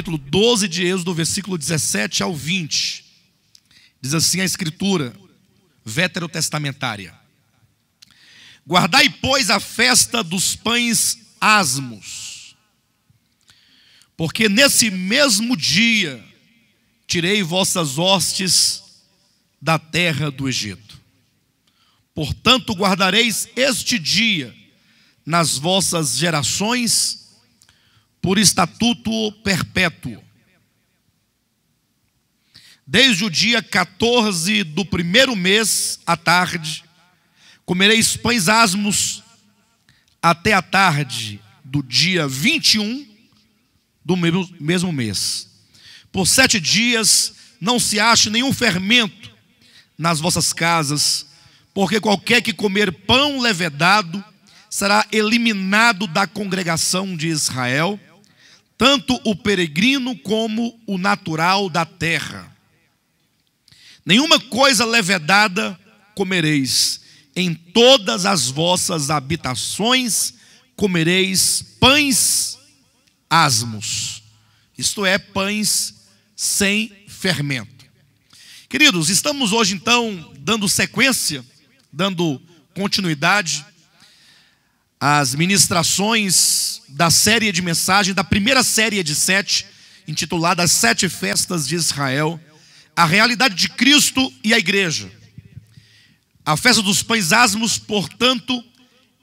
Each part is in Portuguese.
capítulo 12 de Êxodo, versículo 17 ao 20. Diz assim a Escritura veterotestamentária: guardai, pois, a festa dos pães asmos, porque nesse mesmo dia tirei vossas hostes da terra do Egito. Portanto, guardareis este dia nas vossas gerações por estatuto perpétuo. Desde o dia 14 do primeiro mês à tarde, comereis pães asmos até a tarde do dia 21 do mesmo mês. Por 7 dias não se ache nenhum fermento nas vossas casas, porque qualquer que comer pão levedado será eliminado da congregação de Israel, tanto o peregrino como o natural da terra. Nenhuma coisa levedada comereis, em todas as vossas habitações comereis pães asmos, isto é, pães sem fermento. Queridos, estamos hoje então dando sequência, dando continuidade às ministrações da série de mensagem, da primeira série de 7, intitulada As 7 Festas de Israel, a realidade de Cristo e a igreja. A festa dos pães asmos, portanto,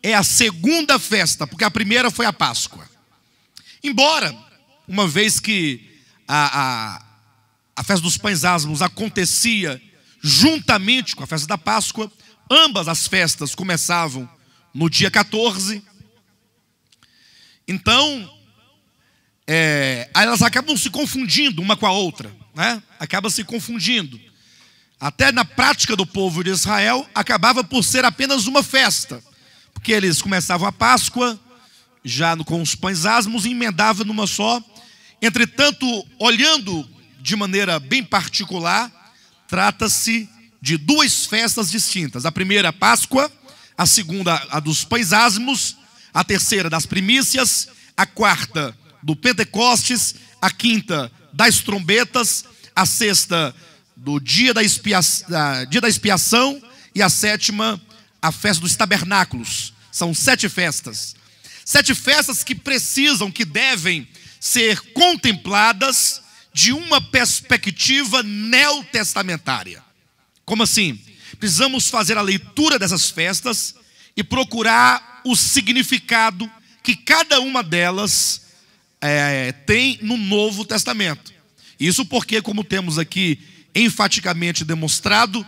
é a segunda festa, porque a primeira foi a Páscoa. Embora, uma vez que a festa dos pães asmos acontecia juntamente com a festa da Páscoa, ambas as festas começavam no dia 14. Então, elas acabam se confundindo uma com a outra, né? Acaba se confundindo. Até na prática do povo de Israel, acabava por ser apenas uma festa, porque eles começavam a Páscoa já com os pães asmos e emendavam numa só. Entretanto, olhando de maneira bem particular, trata-se de 2 festas distintas. A primeira, a Páscoa; a segunda, a dos pães asmos; a terceira, das primícias; a quarta, do Pentecostes; a quinta, das trombetas; a sexta, do dia da expiação; e a sétima, a festa dos tabernáculos. São 7 festas. 7 festas que precisam, que devem ser contempladas de uma perspectiva neotestamentária. Como assim? Precisamos fazer a leitura dessas festas e procurar o significado que cada uma delas tem no Novo Testamento. Isso porque, como temos aqui enfaticamente demonstrado,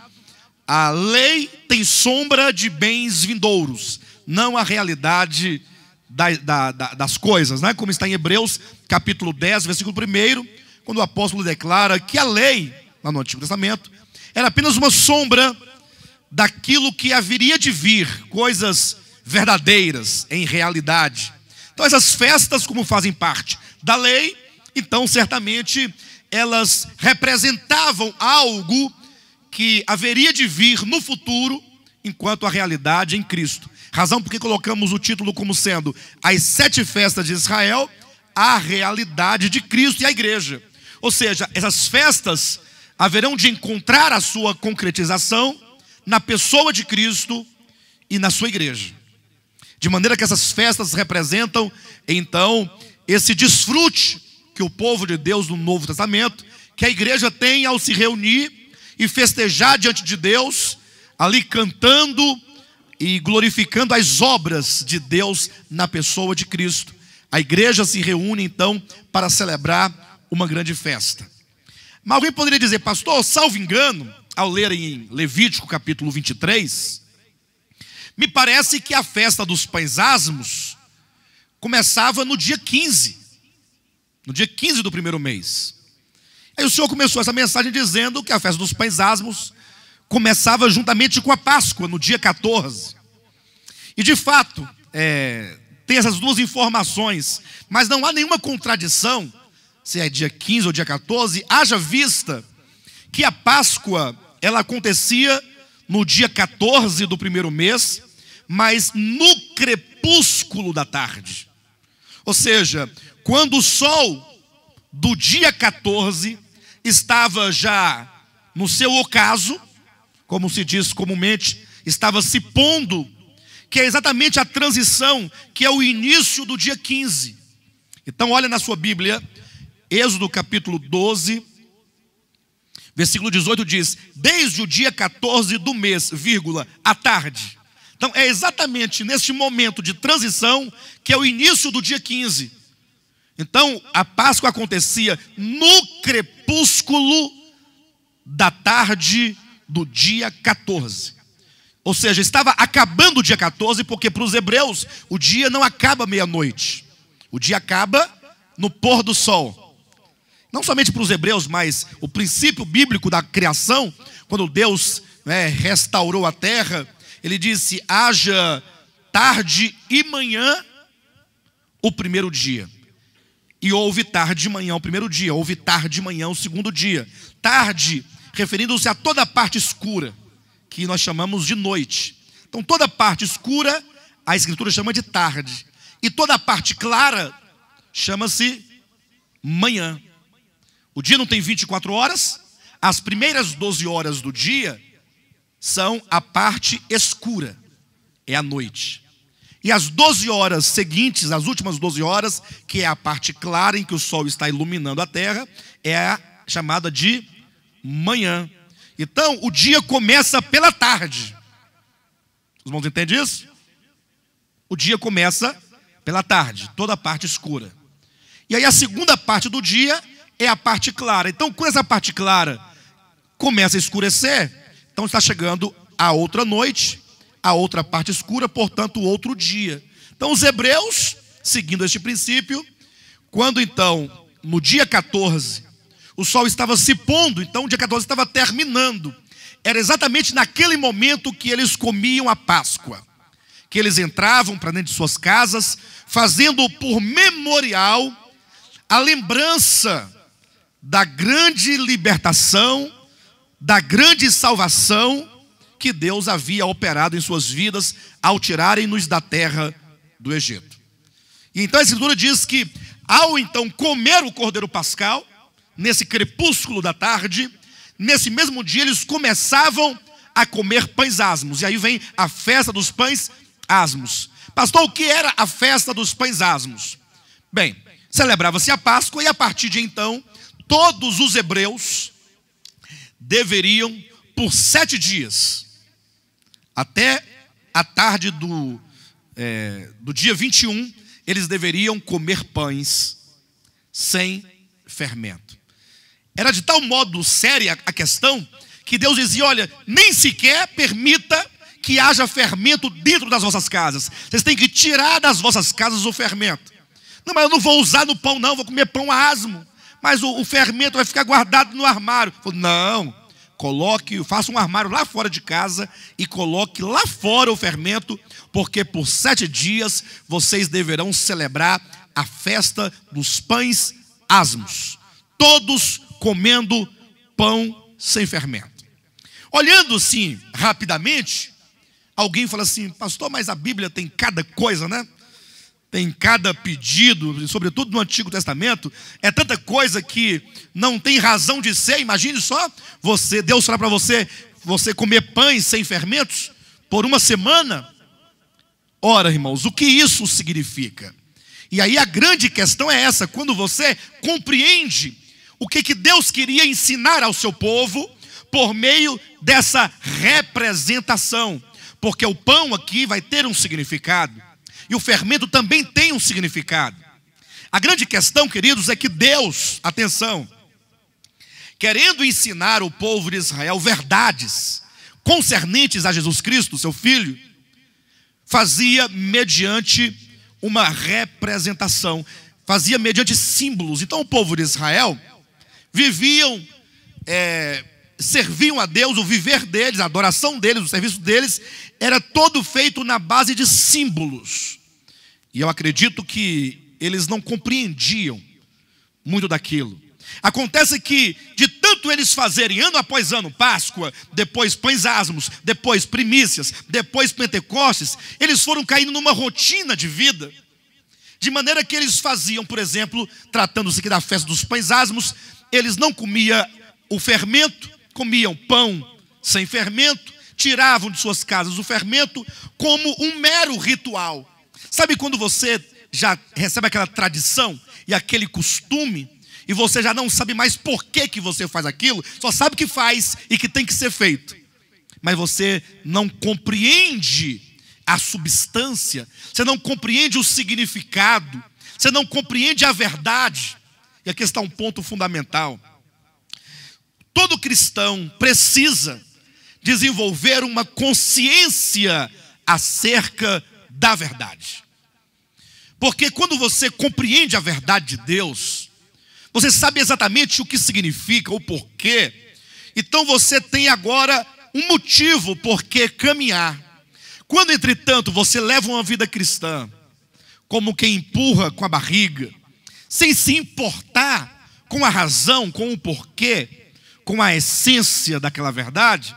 a lei tem sombra de bens vindouros, não a realidade das coisas, né? Como está em Hebreus capítulo 10, versículo 1, quando o apóstolo declara que a lei, lá no Antigo Testamento, era apenas uma sombra daquilo que haveria de vir, coisas verdadeiras em realidade. Então essas festas, como fazem parte da lei, então certamente elas representavam algo que haveria de vir no futuro, enquanto a realidade é em Cristo. Razão porque colocamos o título como sendo As 7 Festas de Israel, a realidade de Cristo e a igreja. Ou seja, essas festas haverão de encontrar a sua concretização na pessoa de Cristo e na sua igreja. De maneira que essas festas representam, então, esse desfrute que o povo de Deus no Novo Testamento, que a igreja tem ao se reunir e festejar diante de Deus, ali cantando e glorificando as obras de Deus na pessoa de Cristo. A igreja se reúne então para celebrar uma grande festa. Mas alguém poderia dizer: pastor, salvo engano, ao ler em Levítico capítulo 23, me parece que a festa dos pães asmos começava no dia 15. No dia 15 do primeiro mês. Aí o Senhor começou essa mensagem dizendo que a festa dos pães asmos começava juntamente com a Páscoa, no dia 14. E de fato, tem essas duas informações, mas não há nenhuma contradição, se é dia 15 ou dia 14, haja vista que a Páscoa, ela acontecia no dia 14 do primeiro mês, mas no crepúsculo da tarde. Ou seja, quando o sol do dia 14 estava já no seu ocaso, como se diz comumente, estava se pondo, que é exatamente a transição, que é o início do dia 15. Então olha na sua Bíblia, Êxodo capítulo 12, versículo 18 diz: desde o dia 14 do mês, à tarde. Então é exatamente neste momento de transição que é o início do dia 15. Então a Páscoa acontecia no crepúsculo da tarde do dia 14. Ou seja, estava acabando o dia 14, porque para os hebreus o dia não acaba meia-noite. O dia acaba no pôr do sol. Não somente para os hebreus, mas o princípio bíblico da criação, quando Deus restaurou a terra, ele disse: haja tarde e manhã o primeiro dia. E houve tarde e manhã o primeiro dia, houve tarde e manhã o segundo dia. Tarde, referindo-se a toda a parte escura, que nós chamamos de noite. Então toda a parte escura, a Escritura chama de tarde. E toda a parte clara, chama-se manhã. O dia não tem 24 horas, as primeiras 12 horas do dia são a parte escura, é a noite. E as 12 horas seguintes, as últimas 12 horas, que é a parte clara em que o sol está iluminando a terra, é a chamada de manhã. Então o dia começa pela tarde. Os irmãos entendem isso? O dia começa pela tarde, toda a parte escura. E aí a segunda parte do dia é a parte clara. Então quando essa parte clara começa a escurecer, então está chegando a outra noite, a outra parte escura, portanto o outro dia. Então os hebreus, seguindo este princípio, quando então no dia 14 o sol estava se pondo, então o dia 14 estava terminando, era exatamente naquele momento que eles comiam a Páscoa, que eles entravam para dentro de suas casas, fazendo por memorial a lembrança da grande libertação, da grande salvação que Deus havia operado em suas vidas ao tirarem-nos da terra do Egito. E então a Escritura diz que ao então comer o cordeiro pascal, nesse crepúsculo da tarde, nesse mesmo dia eles começavam a comer pães asmos. E aí vem a festa dos pães asmos. Pastor, o que era a festa dos pães asmos? Bem, celebrava-se a Páscoa e a partir de então todos os hebreus deveriam, por 7 dias, até a tarde do dia 21, eles deveriam comer pães sem fermento. Era de tal modo séria a questão, que Deus dizia: olha, nem sequer permita que haja fermento dentro das vossas casas. Vocês têm que tirar das vossas casas o fermento. Não, mas eu não vou usar no pão não, vou comer pão asmo. Mas o fermento vai ficar guardado no armário. Não, faça um armário lá fora de casa e coloque lá fora o fermento, porque por 7 dias vocês deverão celebrar a festa dos pães asmos, todos comendo pão sem fermento. Olhando assim rapidamente, alguém fala assim: pastor, mas a Bíblia tem cada coisa, né? Tem cada pedido, sobretudo no Antigo Testamento, é tanta coisa que não tem razão de ser. Imagine só, Deus falar para você comer pães sem fermentos por uma semana. Ora, irmãos, o que isso significa? E aí a grande questão é essa: quando você compreende o que Deus queria ensinar ao seu povo por meio dessa representação, porque o pão aqui vai ter um significado. E o fermento também tem um significado. A grande questão, queridos, é que Deus, atenção, querendo ensinar o povo de Israel verdades concernentes a Jesus Cristo, seu Filho, fazia mediante uma representação, fazia mediante símbolos. Então o povo de Israel viviam, serviam a Deus, o viver deles, a adoração deles, o serviço deles, era todo feito na base de símbolos. E eu acredito que eles não compreendiam muito daquilo. Acontece que, de tanto eles fazerem ano após ano, Páscoa, depois pães asmos, depois primícias, depois Pentecostes, eles foram caindo numa rotina de vida, De maneira que eles faziam, por exemplo, tratando-se aqui da festa dos pães asmos, eles não comiam o fermento, comiam pão sem fermento, tiravam de suas casas o fermento como um mero ritual. Sabe quando você já recebe aquela tradição e aquele costume, e você já não sabe mais por que você faz aquilo, só sabe que faz e que tem que ser feito. Mas você não compreende a substância, você não compreende o significado, você não compreende a verdade. E aqui está um ponto fundamental. Todo cristão precisa desenvolver uma consciência acerca da verdade. Porque quando você compreende a verdade de Deus, você sabe exatamente o que significa, o porquê. Então você tem agora um motivo por que caminhar. Quando, entretanto, você leva uma vida cristã, como quem empurra com a barriga, sem se importar com a razão, com o porquê, com a essência daquela verdade,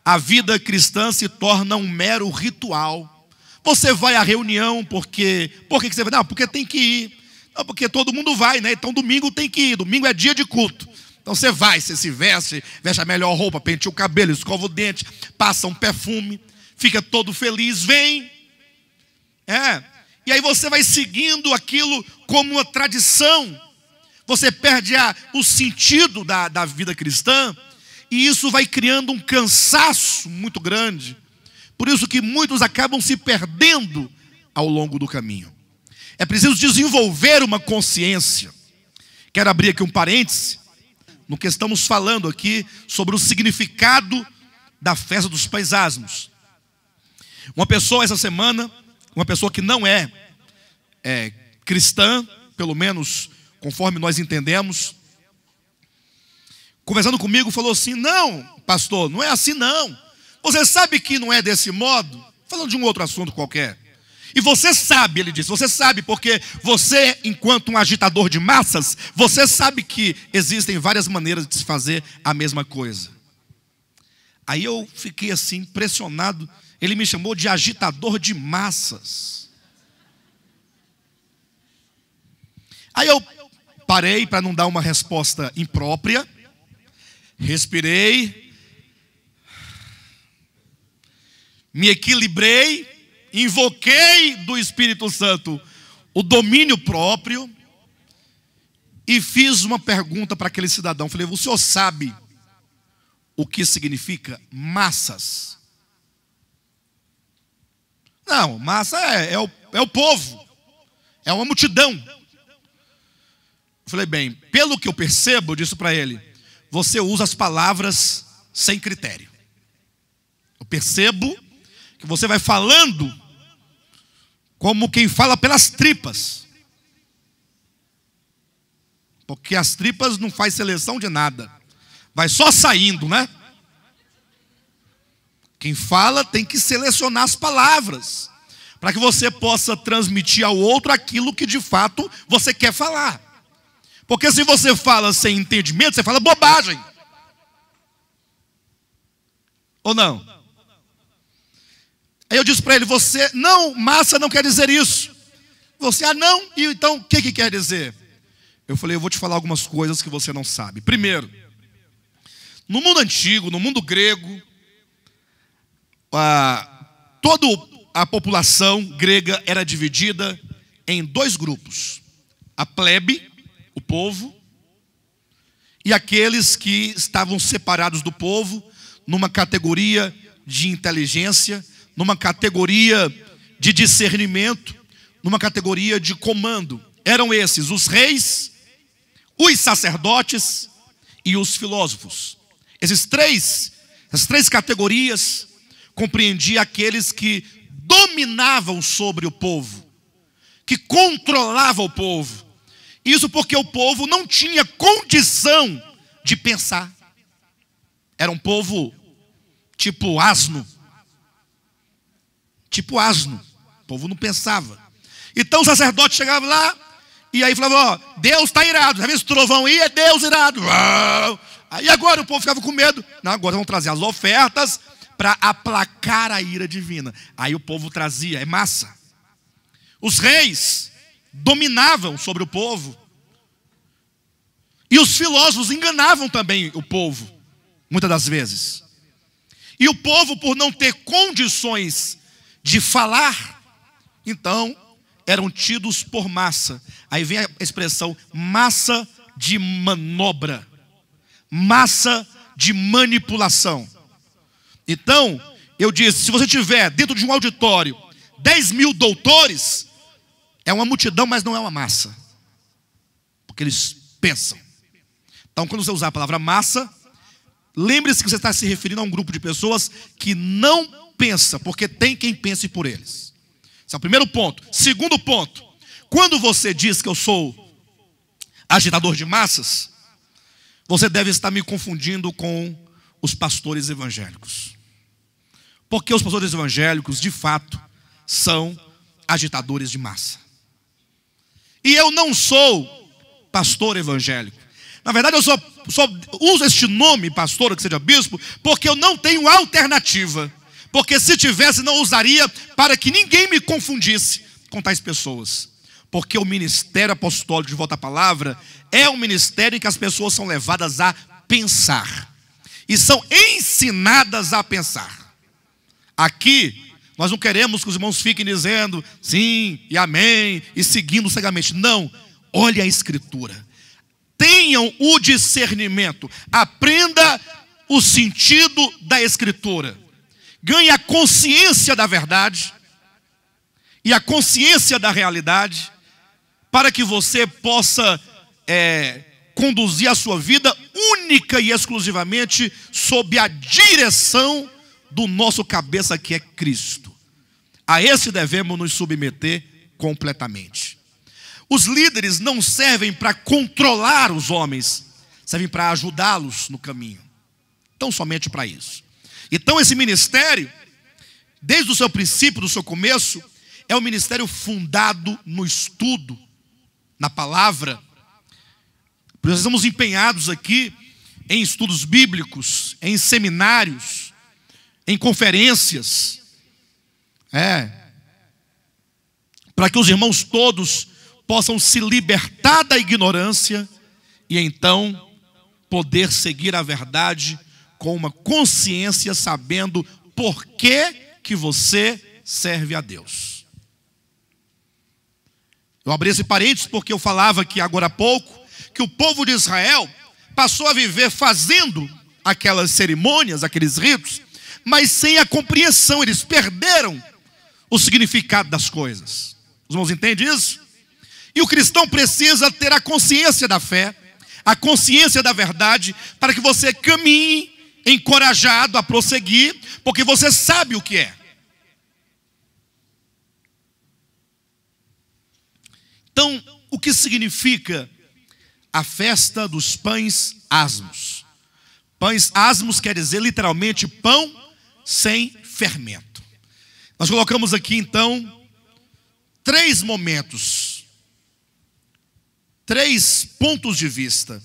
a vida cristã se torna um mero ritual. Você vai à reunião porque... Por que você vai? Não, porque tem que ir. Não, porque todo mundo vai, né? Então domingo tem que ir. Domingo é dia de culto. Então você vai, você se veste a melhor roupa, penteia o cabelo, escova o dente, passa um perfume, fica todo feliz, vem. E aí você vai seguindo aquilo como uma tradição. Você perde o sentido da vida cristã. E isso vai criando um cansaço muito grande. Por isso que muitos acabam se perdendo ao longo do caminho. É preciso desenvolver uma consciência. Quero abrir aqui um parêntese no que estamos falando aqui sobre o significado da festa dos pães asmos. Uma pessoa essa semana, uma pessoa que não é cristã, pelo menos conforme nós entendemos, conversando comigo, falou assim: não, pastor, não é assim não. Você sabe que não é desse modo? Falando de um outro assunto qualquer. E você sabe, ele disse, você sabe porque você, enquanto um agitador de massas, você sabe que existem várias maneiras de se fazer a mesma coisa. Aí eu fiquei assim, impressionado. Ele me chamou de agitador de massas. Aí eu parei para não dar uma resposta imprópria. Respirei, me equilibrei, invoquei do Espírito Santo o domínio próprio e fiz uma pergunta para aquele cidadão. Falei: o senhor sabe o que significa massas? Não, massa é o povo, é uma multidão. Falei: bem, pelo que eu percebo, eu disse para ele, você usa as palavras sem critério. Eu percebo que você vai falando como quem fala pelas tripas. Porque as tripas não faz seleção de nada. Vai só saindo, né? Quem fala tem que selecionar as palavras, para que você possa transmitir ao outro aquilo que de fato você quer falar. Porque se você fala sem entendimento, você fala bobagem. Ou não? Aí eu disse para ele: você, não, massa não quer dizer isso. Você, não, e então o que quer dizer? Eu falei: eu vou te falar algumas coisas que você não sabe. Primeiro, no mundo antigo, no mundo grego, toda a população grega era dividida em dois grupos: a plebe, o povo, e aqueles que estavam separados do povo numa categoria de inteligência, numa categoria de discernimento, numa categoria de comando. Eram esses os reis, os sacerdotes e os filósofos. Essas três categorias compreendiam aqueles que dominavam sobre o povo, que controlavam o povo. Isso porque o povo não tinha condição de pensar. Era um povo tipo asno. Tipo asno. O povo não pensava. Então o sacerdote chegava lá e aí falava: Deus está irado. Já viu esse trovão aí? É Deus irado. Aí agora o povo ficava com medo. Não, agora vão trazer as ofertas para aplacar a ira divina. Aí o povo trazia, é massa. Os reis dominavam sobre o povo. E os filósofos enganavam também o povo, muitas das vezes. E o povo, por não ter condições de falar, então eram tidos por massa. Aí vem a expressão massa de manobra, massa de manipulação. Então, eu disse, se você tiver dentro de um auditório 10.000 doutores, é uma multidão, mas não é uma massa. Porque eles pensam. Então, quando você usar a palavra massa, lembre-se que você está se referindo a um grupo de pessoas que não pensa, porque tem quem pense por eles. Esse é o primeiro ponto. Segundo ponto, quando você diz que eu sou agitador de massas, você deve estar me confundindo com os pastores evangélicos. Porque os pastores evangélicos, de fato, são agitadores de massa. E eu não sou pastor evangélico. Na verdade, eu só uso este nome, pastor, que seja bispo, porque eu não tenho alternativa. Porque se tivesse, não usaria para que ninguém me confundisse com tais pessoas. Porque o ministério apostólico, de volta à palavra, é um ministério em que as pessoas são levadas a pensar. E são ensinadas a pensar. Aqui, nós não queremos que os irmãos fiquem dizendo sim e amém e seguindo cegamente. Não, olhe a Escritura. Tenham o discernimento. Aprenda o sentido da Escritura. Ganhe a consciência da verdade e a consciência da realidade, para que você possa conduzir a sua vida única e exclusivamente sob a direção do nosso cabeça, que é Cristo. A esse devemos nos submeter completamente. Os líderes não servem para controlar os homens, servem para ajudá-los no caminho. Então, somente para isso. Então, esse ministério, desde o seu princípio, do seu começo, é um ministério fundado no estudo, na palavra. Nós estamos empenhados aqui em estudos bíblicos, em seminários, em conferências, para que os irmãos todos possam se libertar da ignorância e então poder seguir a verdade com uma consciência, sabendo por que você serve a Deus. Eu abri esse parênteses porque eu falava aqui agora há pouco que o povo de Israel passou a viver fazendo aquelas cerimônias, aqueles ritos, mas sem a compreensão. Eles perderam o significado das coisas. Os irmãos entendem isso? E o cristão precisa ter a consciência da fé, a consciência da verdade, para que você caminhe encorajado a prosseguir, porque você sabe o que é. Então, o que significa a festa dos pães asmos? Pães asmos quer dizer literalmente pão sem fermento. Nós colocamos aqui então 3 momentos, 3 pontos de vista,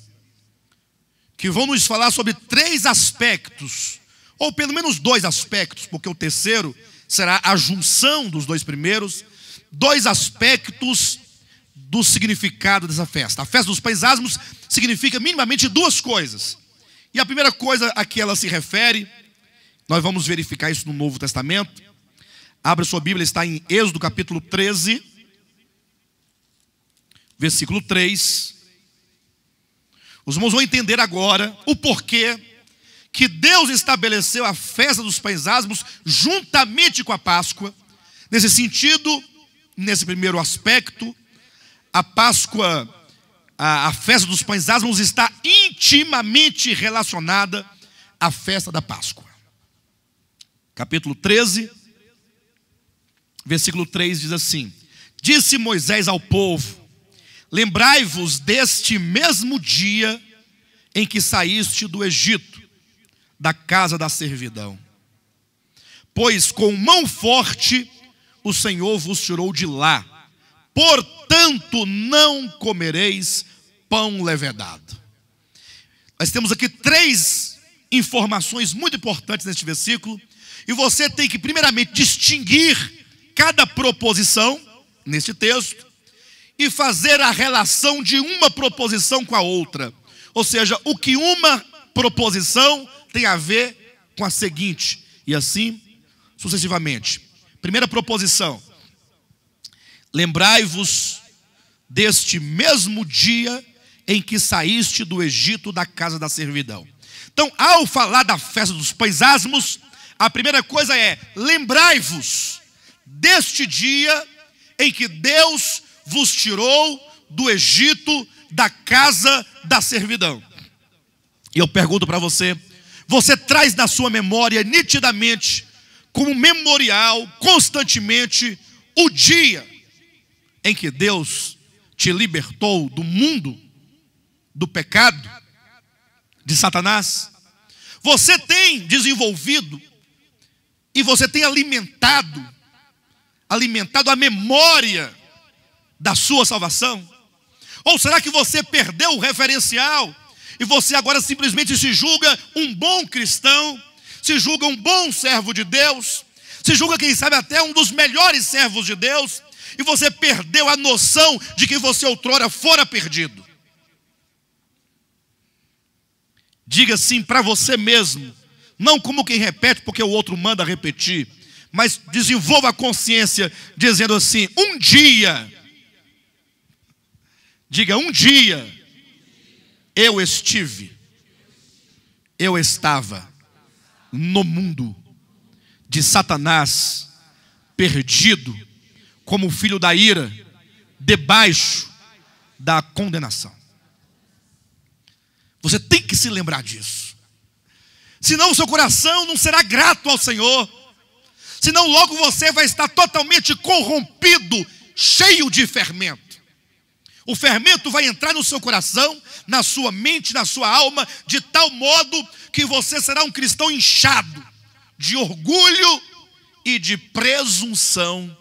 que vão nos falar sobre 3 aspectos, ou pelo menos 2 aspectos, porque o terceiro será a junção dos 2 primeiros, 2 aspectos do significado dessa festa. A festa dos pães asmos significa minimamente 2 coisas. E a primeira coisa a que ela se refere, nós vamos verificar isso no Novo Testamento. Abra sua Bíblia, está em Êxodo capítulo 13, versículo 3. Os irmãos vão entender agora o porquê que Deus estabeleceu a festa dos pães asmos juntamente com a Páscoa. Nesse sentido, nesse primeiro aspecto, a Páscoa, a festa dos pães asmos está intimamente relacionada à festa da Páscoa. Capítulo 13, versículo 3 diz assim: Disse Moisés ao povo: Lembrai-vos deste mesmo dia em que saíste do Egito, da casa da servidão. Pois com mão forte o Senhor vos tirou de lá. Portanto, não comereis pão levedado. Nós temos aqui 3 informações muito importantes neste versículo. E você tem que primeiramente distinguir cada proposição neste texto. e fazer a relação de uma proposição com a outra. Ou seja, o que uma proposição tem a ver com a seguinte, e assim sucessivamente. Primeira proposição: lembrai-vos deste mesmo dia em que saíste do Egito, da casa da servidão. Então, ao falar da festa dos pães asmos, a primeira coisa é: lembrai-vos deste dia em que Deus vos tirou do Egito, da casa da servidão. E eu pergunto para você: você traz na sua memória nitidamente, como memorial, constantemente, o dia em que Deus te libertou do mundo, do pecado, de Satanás? Você tem desenvolvido e você tem alimentado a memória da sua salvação? Ou será que você perdeu o referencial e você agora simplesmente se julga um bom cristão, se julga um bom servo de Deus, se julga, quem sabe, até um dos melhores servos de Deus, e você perdeu a noção de que você outrora fora perdido? Diga sim para você mesmo, não como quem repete porque o outro manda repetir, mas desenvolva a consciência dizendo assim: um dia, diga, um dia eu estava no mundo de Satanás, perdido, como filho da ira, debaixo da condenação. Você tem que se lembrar disso. Senão o seu coração não será grato ao Senhor. Senão logo você vai estar totalmente corrompido, cheio de fermento. O fermento vai entrar no seu coração, na sua mente, na sua alma, de tal modo que você será um cristão inchado de orgulho e de presunção,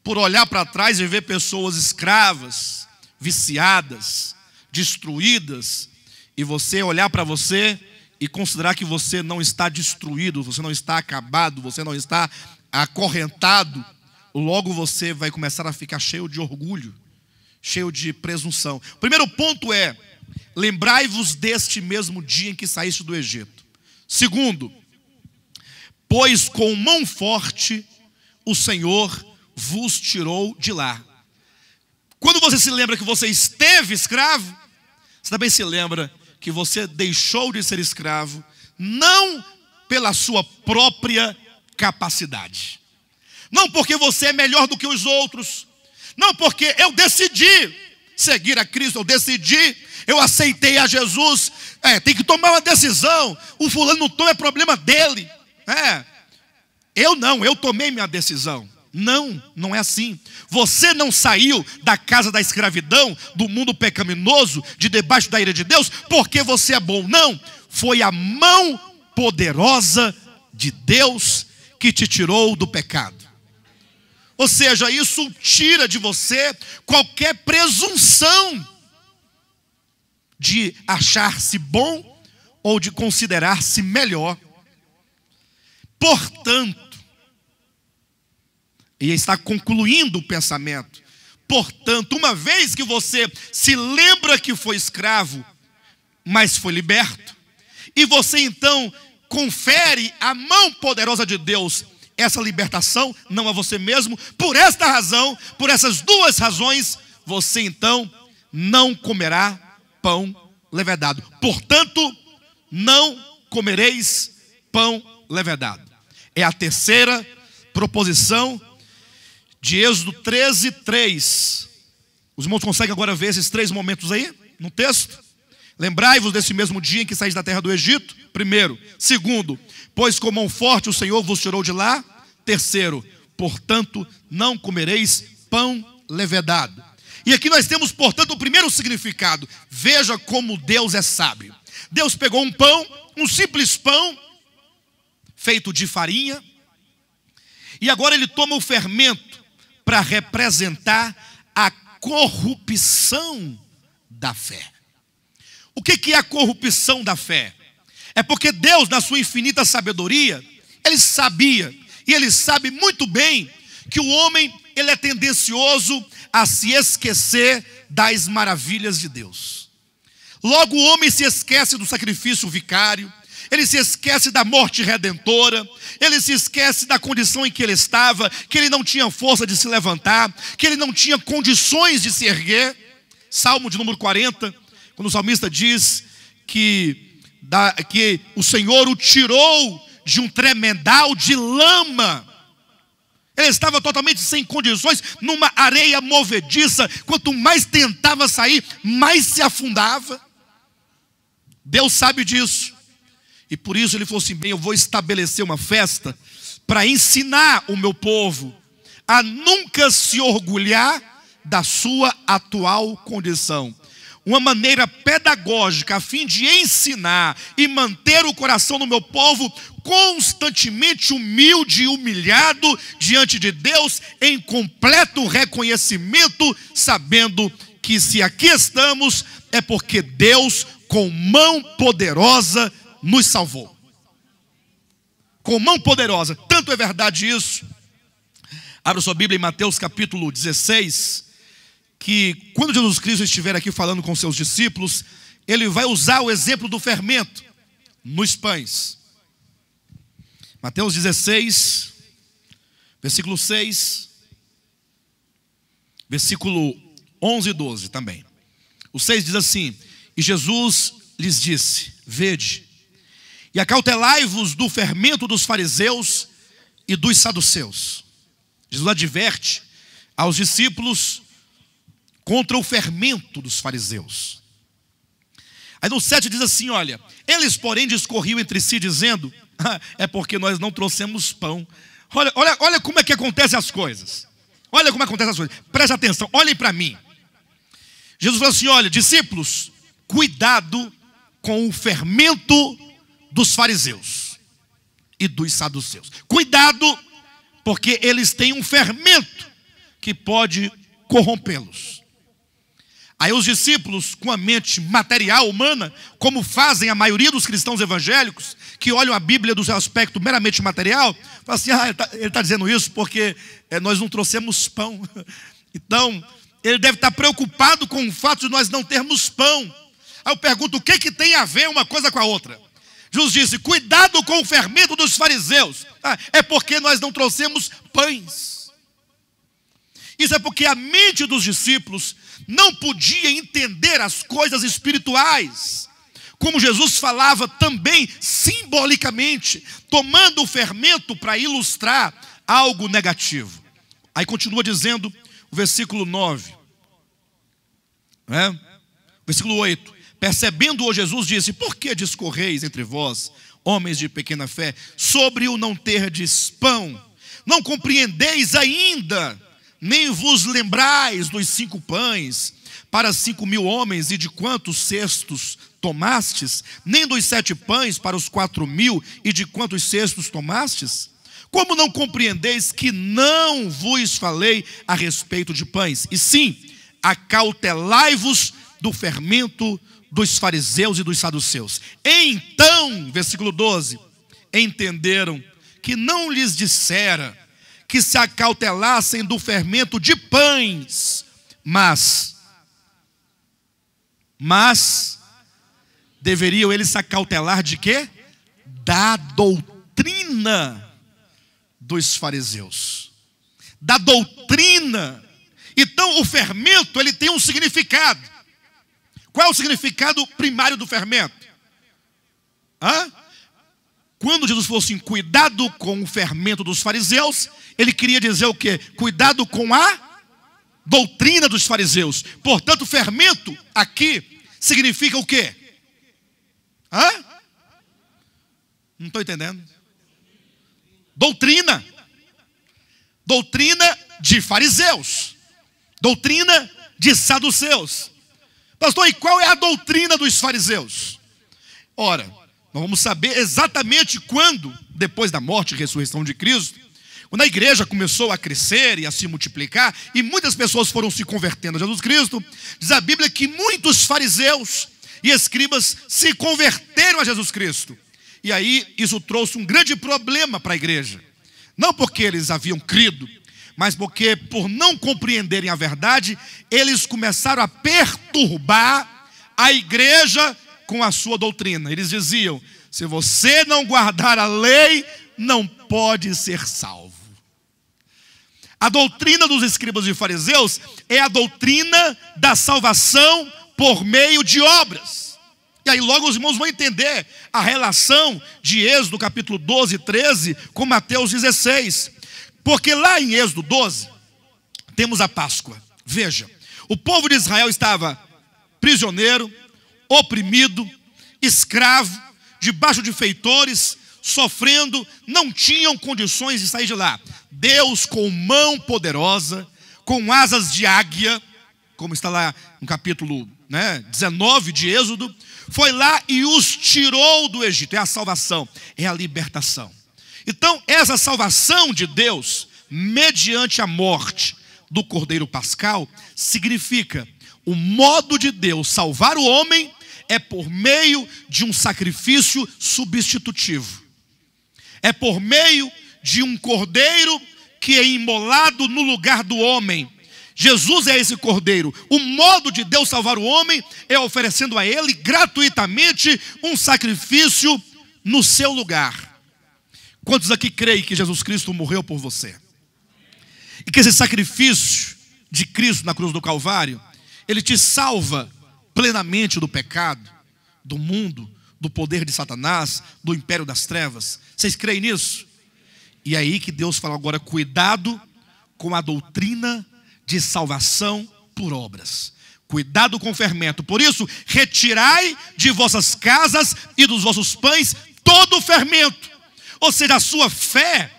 por olhar para trás e ver pessoas escravas, viciadas, destruídas, e você olhar para você e considerar que você não está destruído, você não está acabado, você não está acorrentado. Logo você vai começar a ficar cheio de orgulho, cheio de presunção. O primeiro ponto é: lembrai-vos deste mesmo dia em que saíste do Egito. Segundo, pois com mão forte o Senhor vos tirou de lá. Quando você se lembra que você esteve escravo, você também se lembra que você deixou de ser escravo, não pela sua própria capacidade, não porque você é melhor do que os outros, não porque eu decidi seguir a Cristo, eu aceitei a Jesus. Tem que tomar uma decisão. O fulano não toma, é problema dele. Eu tomei minha decisão. Não é assim. Você não saiu da casa da escravidão, do mundo pecaminoso, de debaixo da ira de Deus, porque você é bom. Não, foi a mão poderosa de Deus que te tirou do pecado. Ou seja, isso tira de você qualquer presunção de achar-se bom ou de considerar-se melhor. Portanto, e está concluindo o pensamento, portanto, uma vez que você se lembra que foi escravo, mas foi liberto, e você então confere à mão poderosa de Deus essa libertação, não a você mesmo, por esta razão, por essas duas razões, você então não comerá pão levedado. Portanto, não comereis pão levedado. É a terceira proposição de Êxodo 13:3. Os irmãos conseguem agora ver esses três momentos aí no texto? Lembrai-vos desse mesmo dia em que saís da terra do Egito. Primeiro. Segundo, pois com mão forte o Senhor vos tirou de lá. Terceiro, portanto não comereis pão levedado. E aqui nós temos, portanto, o primeiro significado. Veja como Deus é sábio. Deus pegou um pão, um simples pão, feito de farinha, e agora ele toma o fermento para representar a corrupção da fé. O que é a corrupção da fé? É porque Deus, na sua infinita sabedoria, Ele sabia, e Ele sabe muito bem, que o homem, ele é tendencioso a se esquecer das maravilhas de Deus. Logo o homem se esquece do sacrifício vicário, ele se esquece da morte redentora, ele se esquece da condição em que ele estava, que ele não tinha força de se levantar, que ele não tinha condições de se erguer. Salmo de número 40, quando o salmista diz que o Senhor o tirou de um tremedal de lama. Ele estava totalmente sem condições, numa areia movediça. Quanto mais tentava sair, mais se afundava. Deus sabe disso. E por isso ele falou assim: bem, eu vou estabelecer uma festa para ensinar o meu povo a nunca se orgulhar da sua atual condição. Uma maneira pedagógica a fim de ensinar e manter o coração do meu povo constantemente humilde e humilhado diante de Deus, em completo reconhecimento, sabendo que se aqui estamos é porque Deus com mão poderosa nos salvou. Com mão poderosa. Tanto é verdade isso. Abra sua Bíblia em Mateus capítulo 16, que quando Jesus Cristo estiver aqui falando com seus discípulos, ele vai usar o exemplo do fermento nos pães. Mateus 16, versículo 6, versículo 11 e 12 também. O 6 diz assim: e Jesus lhes disse: vede, e acautelai-vos do fermento dos fariseus e dos saduceus. Jesus adverte aos discípulos contra o fermento dos fariseus. Aí no 7 diz assim: olha, eles porém discorriam entre si dizendo: é porque nós não trouxemos pão. Olha como é que acontecem as coisas. Olha como acontecem as coisas. Preste atenção, olhem para mim. Jesus falou assim: olha, discípulos, cuidado com o fermento dos fariseus e dos saduceus. Cuidado, porque eles têm um fermento que pode corrompê-los. Aí os discípulos, com a mente material, humana, como fazem a maioria dos cristãos evangélicos, que olham a Bíblia do seu aspecto meramente material, falam assim: ele está dizendo isso porque nós não trouxemos pão. Então, ele deve estar preocupado com o fato de nós não termos pão. Aí eu pergunto: o que tem a ver uma coisa com a outra? Jesus disse: cuidado com o fermento dos fariseus. É porque nós não trouxemos pães. Isso é porque a mente dos discípulos não podia entender as coisas espirituais, como Jesus falava também simbolicamente, tomando o fermento para ilustrar algo negativo. Aí continua dizendo o versículo 9, versículo 8: percebendo-o, Jesus disse: por que discorreis entre vós, homens de pequena fé, sobre o não terdes pão? Não compreendeis ainda, nem vos lembrais dos 5 pães para 5.000 homens, e de quantos cestos tomastes? Nem dos 7 pães para os 4.000, e de quantos cestos tomastes? Como não compreendeis que não vos falei a respeito de pães? E sim, acautelai-vos do fermento dos fariseus e dos saduceus. Então, versículo 12, entenderam que não lhes dissera que se acautelassem do fermento de pães, mas deveriam eles se acautelar de quê? Da doutrina dos fariseus. Da doutrina. Então o fermento, ele tem um significado. Qual é o significado primário do fermento? Quando Jesus falou assim: cuidado com o fermento dos fariseus, ele queria dizer o quê? Cuidado com a doutrina dos fariseus. Portanto, fermento aqui significa o quê? Não estou entendendo. Doutrina. Doutrina de fariseus. Doutrina de saduceus. Pastor, e qual é a doutrina dos fariseus? Ora, nós vamos saber exatamente quando, depois da morte e ressurreição de Cristo, quando a igreja começou a crescer e a se multiplicar, e muitas pessoas foram se convertendo a Jesus Cristo, diz a Bíblia que muitos fariseus e escribas se converteram a Jesus Cristo. E aí isso trouxe um grande problema para a igreja. Não porque eles haviam crido, mas porque, por não compreenderem a verdade, eles começaram a perturbar a igreja com a sua doutrina. Eles diziam: se você não guardar a lei, não pode ser salvo. A doutrina dos escribas e fariseus é a doutrina da salvação por meio de obras. E aí logo os irmãos vão entender a relação de Êxodo capítulo 12 e 13 com Mateus 16. Porque lá em Êxodo 12, temos a Páscoa. Veja, o povo de Israel estava prisioneiro, oprimido, escravo, debaixo de feitores, sofrendo, não tinham condições de sair de lá. Deus, com mão poderosa, com asas de águia, como está lá no capítulo 19 de Êxodo, foi lá e os tirou do Egito. É a salvação, é a libertação. Então, essa salvação de Deus, mediante a morte do Cordeiro Pascal, significa o modo de Deus salvar o homem é por meio de um sacrifício substitutivo. É por meio de um cordeiro que é imolado no lugar do homem. Jesus é esse cordeiro. O modo de Deus salvar o homem é oferecendo a ele gratuitamente um sacrifício no seu lugar. Quantos aqui creem que Jesus Cristo morreu por você? E que esse sacrifício de Cristo na cruz do Calvário, ele te salva plenamente do pecado, do mundo, do poder de Satanás, do império das trevas. Vocês creem nisso? E é aí que Deus fala agora: cuidado com a doutrina de salvação por obras. Cuidado com o fermento. Por isso, retirai de vossas casas e dos vossos pães todo o fermento. Ou seja, a sua fé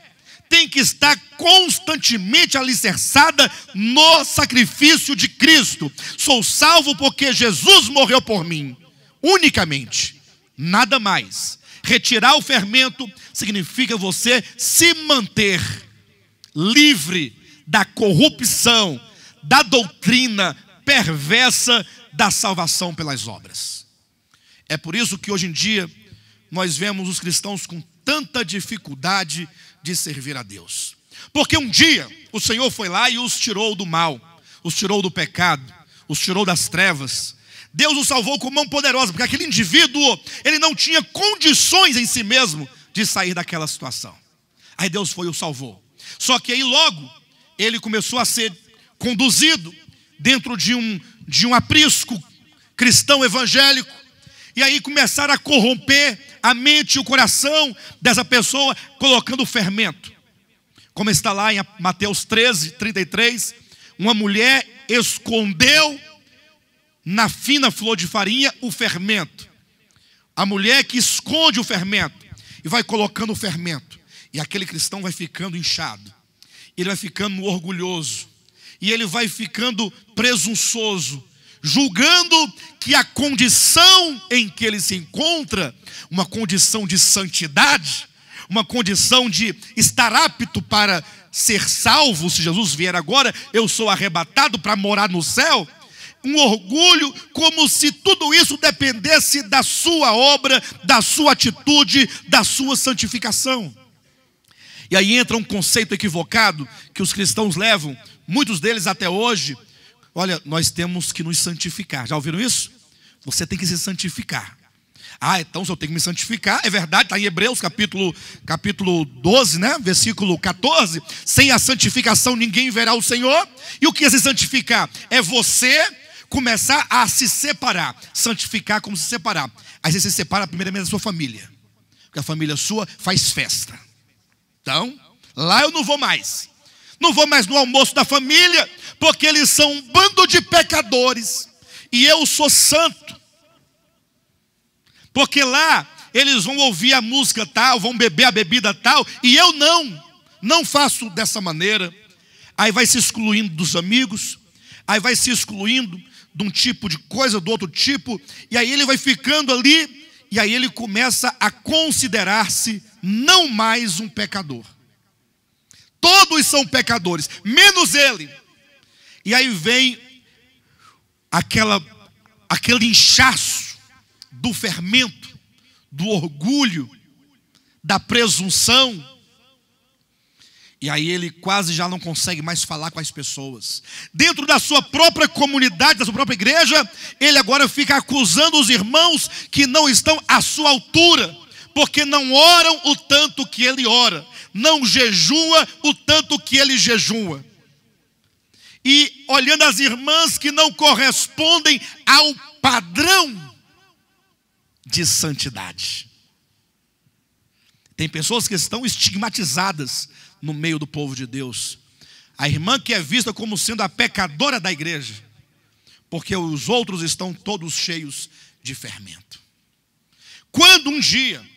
tem que estar constantemente alicerçada no sacrifício de Cristo. Sou salvo porque Jesus morreu por mim, unicamente, nada mais. Retirar o fermento significa você se manter livre da corrupção, da doutrina perversa da salvação pelas obras. É por isso que hoje em dia nós vemos os cristãos com tanta dificuldade de servir a Deus. Porque um dia o Senhor foi lá e os tirou do mal, os tirou do pecado, os tirou das trevas. Deus os salvou com mão poderosa, porque aquele indivíduo, ele não tinha condições em si mesmo de sair daquela situação. Aí Deus foi e o salvou. Só que aí logo ele começou a ser conduzido dentro de um aprisco cristão evangélico. E aí começaram a corromper a mente e o coração dessa pessoa, colocando fermento. Como está lá em Mateus 13, 33, uma mulher escondeu na fina flor de farinha o fermento. A mulher que esconde o fermento e vai colocando o fermento. E aquele cristão vai ficando inchado. Ele vai ficando orgulhoso. E ele vai ficando presunçoso, julgando que a condição em que ele se encontra, uma condição de santidade, uma condição de estar apto para ser salvo, se Jesus vier agora, eu sou arrebatado para morar no céu. Um orgulho, como se tudo isso dependesse da sua obra, da sua atitude, da sua santificação. E aí entra um conceito equivocado que os cristãos levam, muitos deles até hoje. Olha, nós temos que nos santificar. Já ouviram isso? Você tem que se santificar. Ah, então se eu tenho que me santificar, é verdade, está em Hebreus capítulo 12, versículo 14. Sem a santificação ninguém verá o Senhor. E o que é se santificar? É você começar a se separar. Santificar como se separar. Aí você se separa primeiramente da sua família, porque a família sua faz festa. Então, lá eu não vou mais. Não vou mais no almoço da família, porque eles são um bando de pecadores e eu sou santo. Porque lá eles vão ouvir a música tal, vão beber a bebida tal, e eu não faço dessa maneira. Aí vai se excluindo dos amigos, aí vai se excluindo de um tipo de coisa, do outro tipo, e aí ele vai ficando ali, e aí ele começa a considerar-se não mais um pecador. Todos são pecadores, menos ele. E aí vem aquele inchaço do fermento, do orgulho, da presunção. E aí ele quase já não consegue mais falar com as pessoas. Dentro da sua própria comunidade, da sua própria igreja, ele agora fica acusando os irmãos que não estão à sua altura, porque não oram o tanto que ele ora, não jejua o tanto que ele jejua. E olhando as irmãs que não correspondem ao padrão de santidade. Tem pessoas que estão estigmatizadas no meio do povo de Deus. A irmã que é vista como sendo a pecadora da igreja, porque os outros estão todos cheios de fermento. Quando um dia,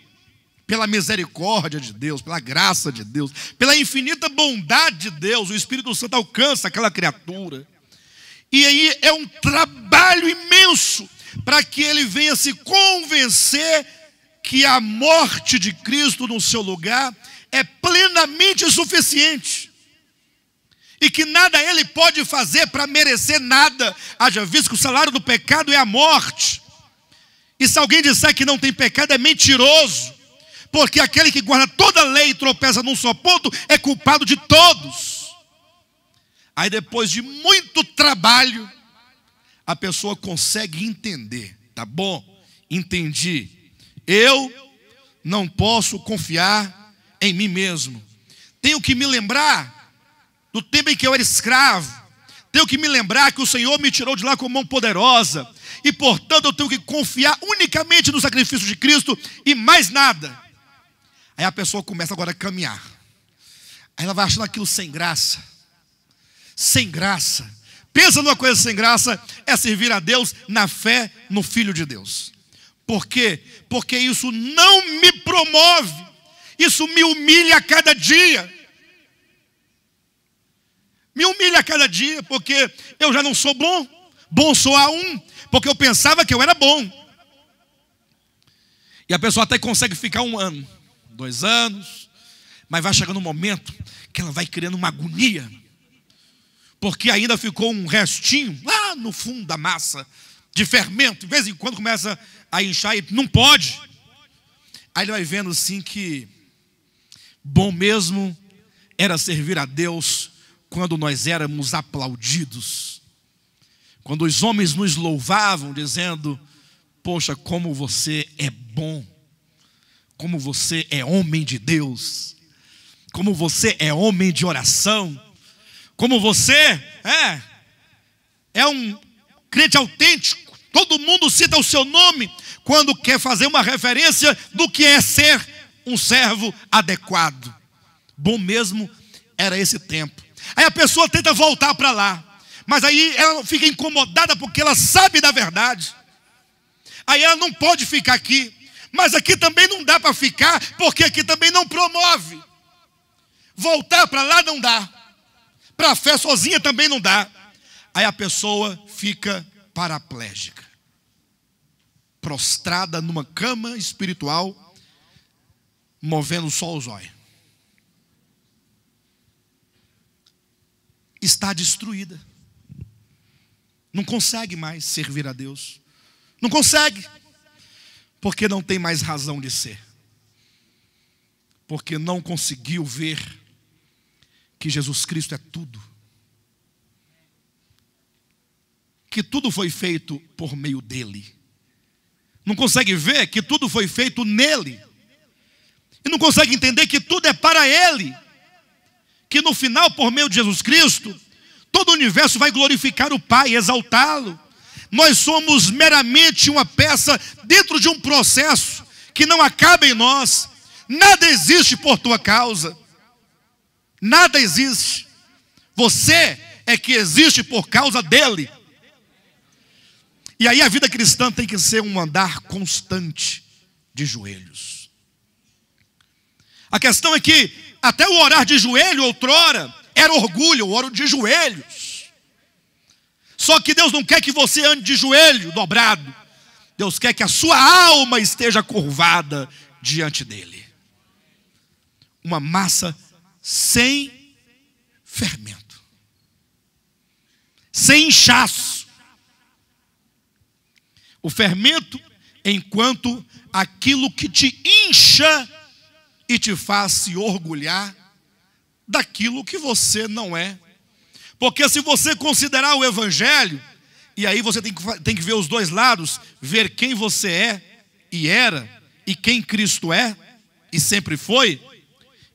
pela misericórdia de Deus, pela graça de Deus, pela infinita bondade de Deus, o Espírito Santo alcança aquela criatura, e aí é um trabalho imenso para que ele venha se convencer que a morte de Cristo no seu lugar é plenamente suficiente, e que nada ele pode fazer para merecer nada. Haja visto que o salário do pecado é a morte, e se alguém disser que não tem pecado é mentiroso, porque aquele que guarda toda a lei e tropeça num só ponto é culpado de todos. Aí depois de muito trabalho, a pessoa consegue entender. Tá bom, entendi. Eu não posso confiar em mim mesmo. Tenho que me lembrar do tempo em que eu era escravo. Tenho que me lembrar que o Senhor me tirou de lá com mão poderosa. E portanto eu tenho que confiar unicamente no sacrifício de Cristo e mais nada. Aí a pessoa começa agora a caminhar. Aí ela vai achando aquilo sem graça. Sem graça. Pensa numa coisa sem graça, é servir a Deus na fé no Filho de Deus. Por quê? Porque isso não me promove. Isso me humilha a cada dia. Me humilha a cada dia, porque eu já não sou bom. Bom sou a um, porque eu pensava que eu era bom. E a pessoa até consegue ficar 1 ano, 2 anos, mas vai chegando um momento que ela vai criando uma agonia, porque ainda ficou um restinho lá no fundo da massa de fermento. De vez em quando começa a inchar e não pode. Aí ele vai vendo assim que bom mesmo era servir a Deus quando nós éramos aplaudidos, quando os homens nos louvavam dizendo: poxa, como você é bom, como você é homem de Deus, como você é homem de oração, como você é um crente autêntico. Todo mundo cita o seu nome quando quer fazer uma referência do que é ser um servo adequado. Bom mesmo era esse tempo. Aí a pessoa tenta voltar para lá, mas aí ela fica incomodada porque ela sabe da verdade. Aí ela não pode ficar aqui, mas aqui também não dá para ficar, porque aqui também não promove. Voltar para lá não dá, para a fé sozinha também não dá. Aí a pessoa fica paraplégica, prostrada numa cama espiritual, movendo só os olhos. Está destruída. Não consegue mais servir a Deus. Não consegue. Porque não tem mais razão de ser. Porque não conseguiu ver que Jesus Cristo é tudo. Que tudo foi feito por meio dele. Não consegue ver que tudo foi feito nele. E não consegue entender que tudo é para ele. Que no final, por meio de Jesus Cristo, todo o universo vai glorificar o Pai, exaltá-lo. Nós somos meramente uma peça dentro de um processo que não acaba em nós. Nada existe por tua causa. Nada existe. Você é que existe por causa dele. E aí a vida cristã tem que ser um andar constante de joelhos. A questão é que até o orar de joelho outrora era orgulho, o oro de joelhos. Só que Deus não quer que você ande de joelho dobrado. Deus quer que a sua alma esteja curvada diante dele. Uma massa sem fermento, sem inchaço. O fermento, enquanto aquilo que te incha e te faz se orgulhar, daquilo que você não é. Porque se você considerar o evangelho, e aí você tem que ver os dois lados, ver quem você é e era, e quem Cristo é e sempre foi,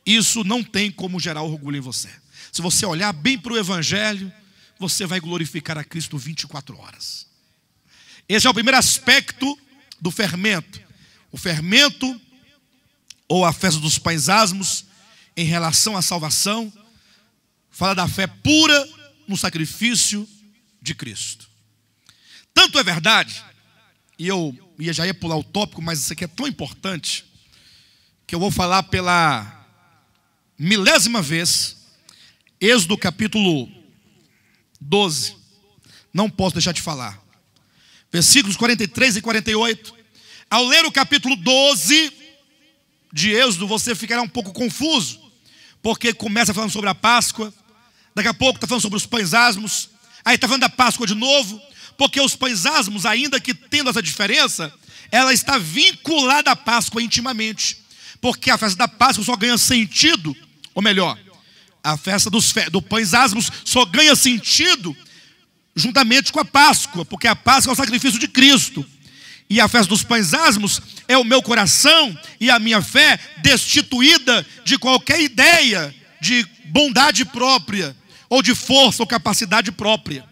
isso não tem como gerar orgulho em você. Se você olhar bem para o evangelho, você vai glorificar a Cristo 24 horas. Esse é o primeiro aspecto do fermento. O fermento, ou a festa dos pães asmos, em relação à salvação, fala da fé pura no sacrifício de Cristo. Tanto é verdade, e eu já ia pular o tópico, mas isso aqui é tão importante, que eu vou falar pela milésima vez, Êxodo capítulo 12, não posso deixar de falar, versículos 43 e 48, ao ler o capítulo 12 de Êxodo, você ficará um pouco confuso, porque começa falando sobre a Páscoa, daqui a pouco está falando sobre os pães asmos, aí está falando da Páscoa de novo, porque os pães asmos, ainda que tendo essa diferença, ela está vinculada à Páscoa intimamente, porque a festa da Páscoa só ganha sentido, ou melhor, a festa do pães asmos só ganha sentido juntamente com a Páscoa, porque a Páscoa é o sacrifício de Cristo, e a festa dos pães asmos é o meu coração e a minha fé destituída de qualquer ideia de bondade própria, ou de força ou capacidade própria.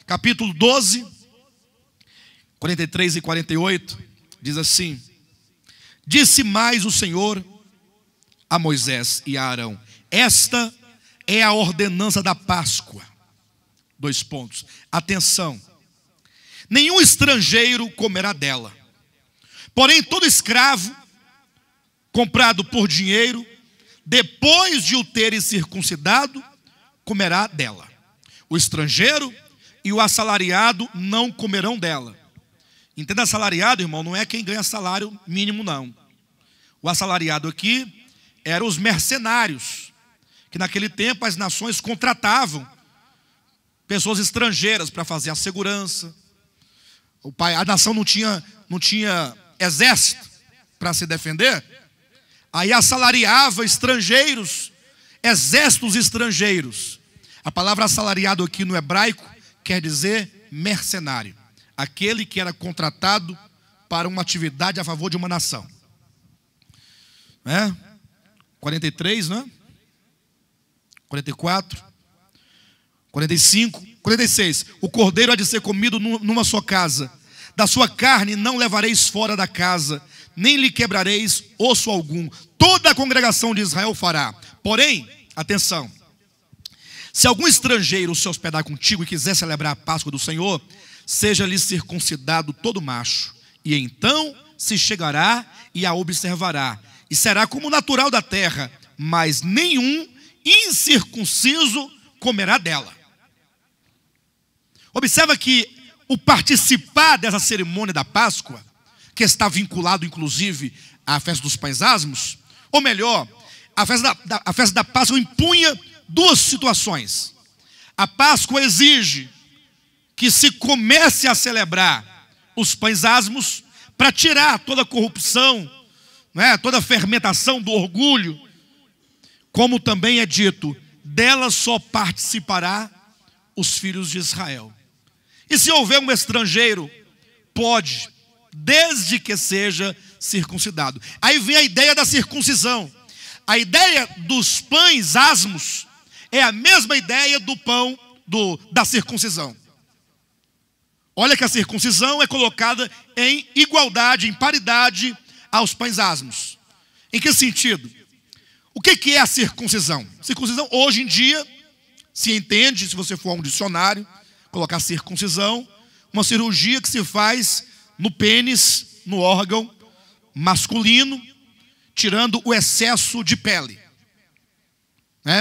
Capítulo 12, 43 e 48, diz assim: disse mais o Senhor a Moisés e a Arão: esta é a ordenança da Páscoa. Dois pontos. Atenção. Nenhum estrangeiro comerá dela. Porém, todo escravo comprado por dinheiro, depois de o terem circuncidado, comerá dela. O estrangeiro e o assalariado não comerão dela. Entenda, assalariado, irmão, não é quem ganha salário mínimo, não. O assalariado aqui eram os mercenários, que naquele tempo as nações contratavam pessoas estrangeiras para fazer a segurança. A nação não tinha exército para se defender, aí assalariava estrangeiros, exércitos estrangeiros. A palavra assalariado aqui no hebraico quer dizer mercenário, aquele que era contratado para uma atividade a favor de uma nação. 43, né? 44, 45, 46. O cordeiro há de ser comido numa só casa. Da sua carne não levareis fora da casa, nem lhe quebrareis osso algum. Toda a congregação de Israel fará. Porém, atenção, se algum estrangeiro se hospedar contigo e quiser celebrar a Páscoa do Senhor, seja-lhe circuncidado todo macho, e então se chegará e a observará, e será como natural da terra, mas nenhum incircunciso comerá dela. Observa que o participar dessa cerimônia da Páscoa, que está vinculado inclusive à festa dos pães asmos, ou melhor, a festa da Páscoa impunha duas situações. A Páscoa exige que se comece a celebrar os pães asmos para tirar toda a corrupção, toda a fermentação do orgulho, como também é dito, dela só participará os filhos de Israel. E se houver um estrangeiro, pode, desde que seja circuncidado. Aí vem a ideia da circuncisão. A ideia dos pães asmos é a mesma ideia do pão da circuncisão. Olha que a circuncisão é colocada em igualdade, em paridade aos pães asmos. Em que sentido? O que é a circuncisão? Circuncisão, hoje em dia, se entende, se você for a um dicionário, colocar circuncisão, uma cirurgia que se faz no pênis, no órgão masculino, tirando o excesso de pele.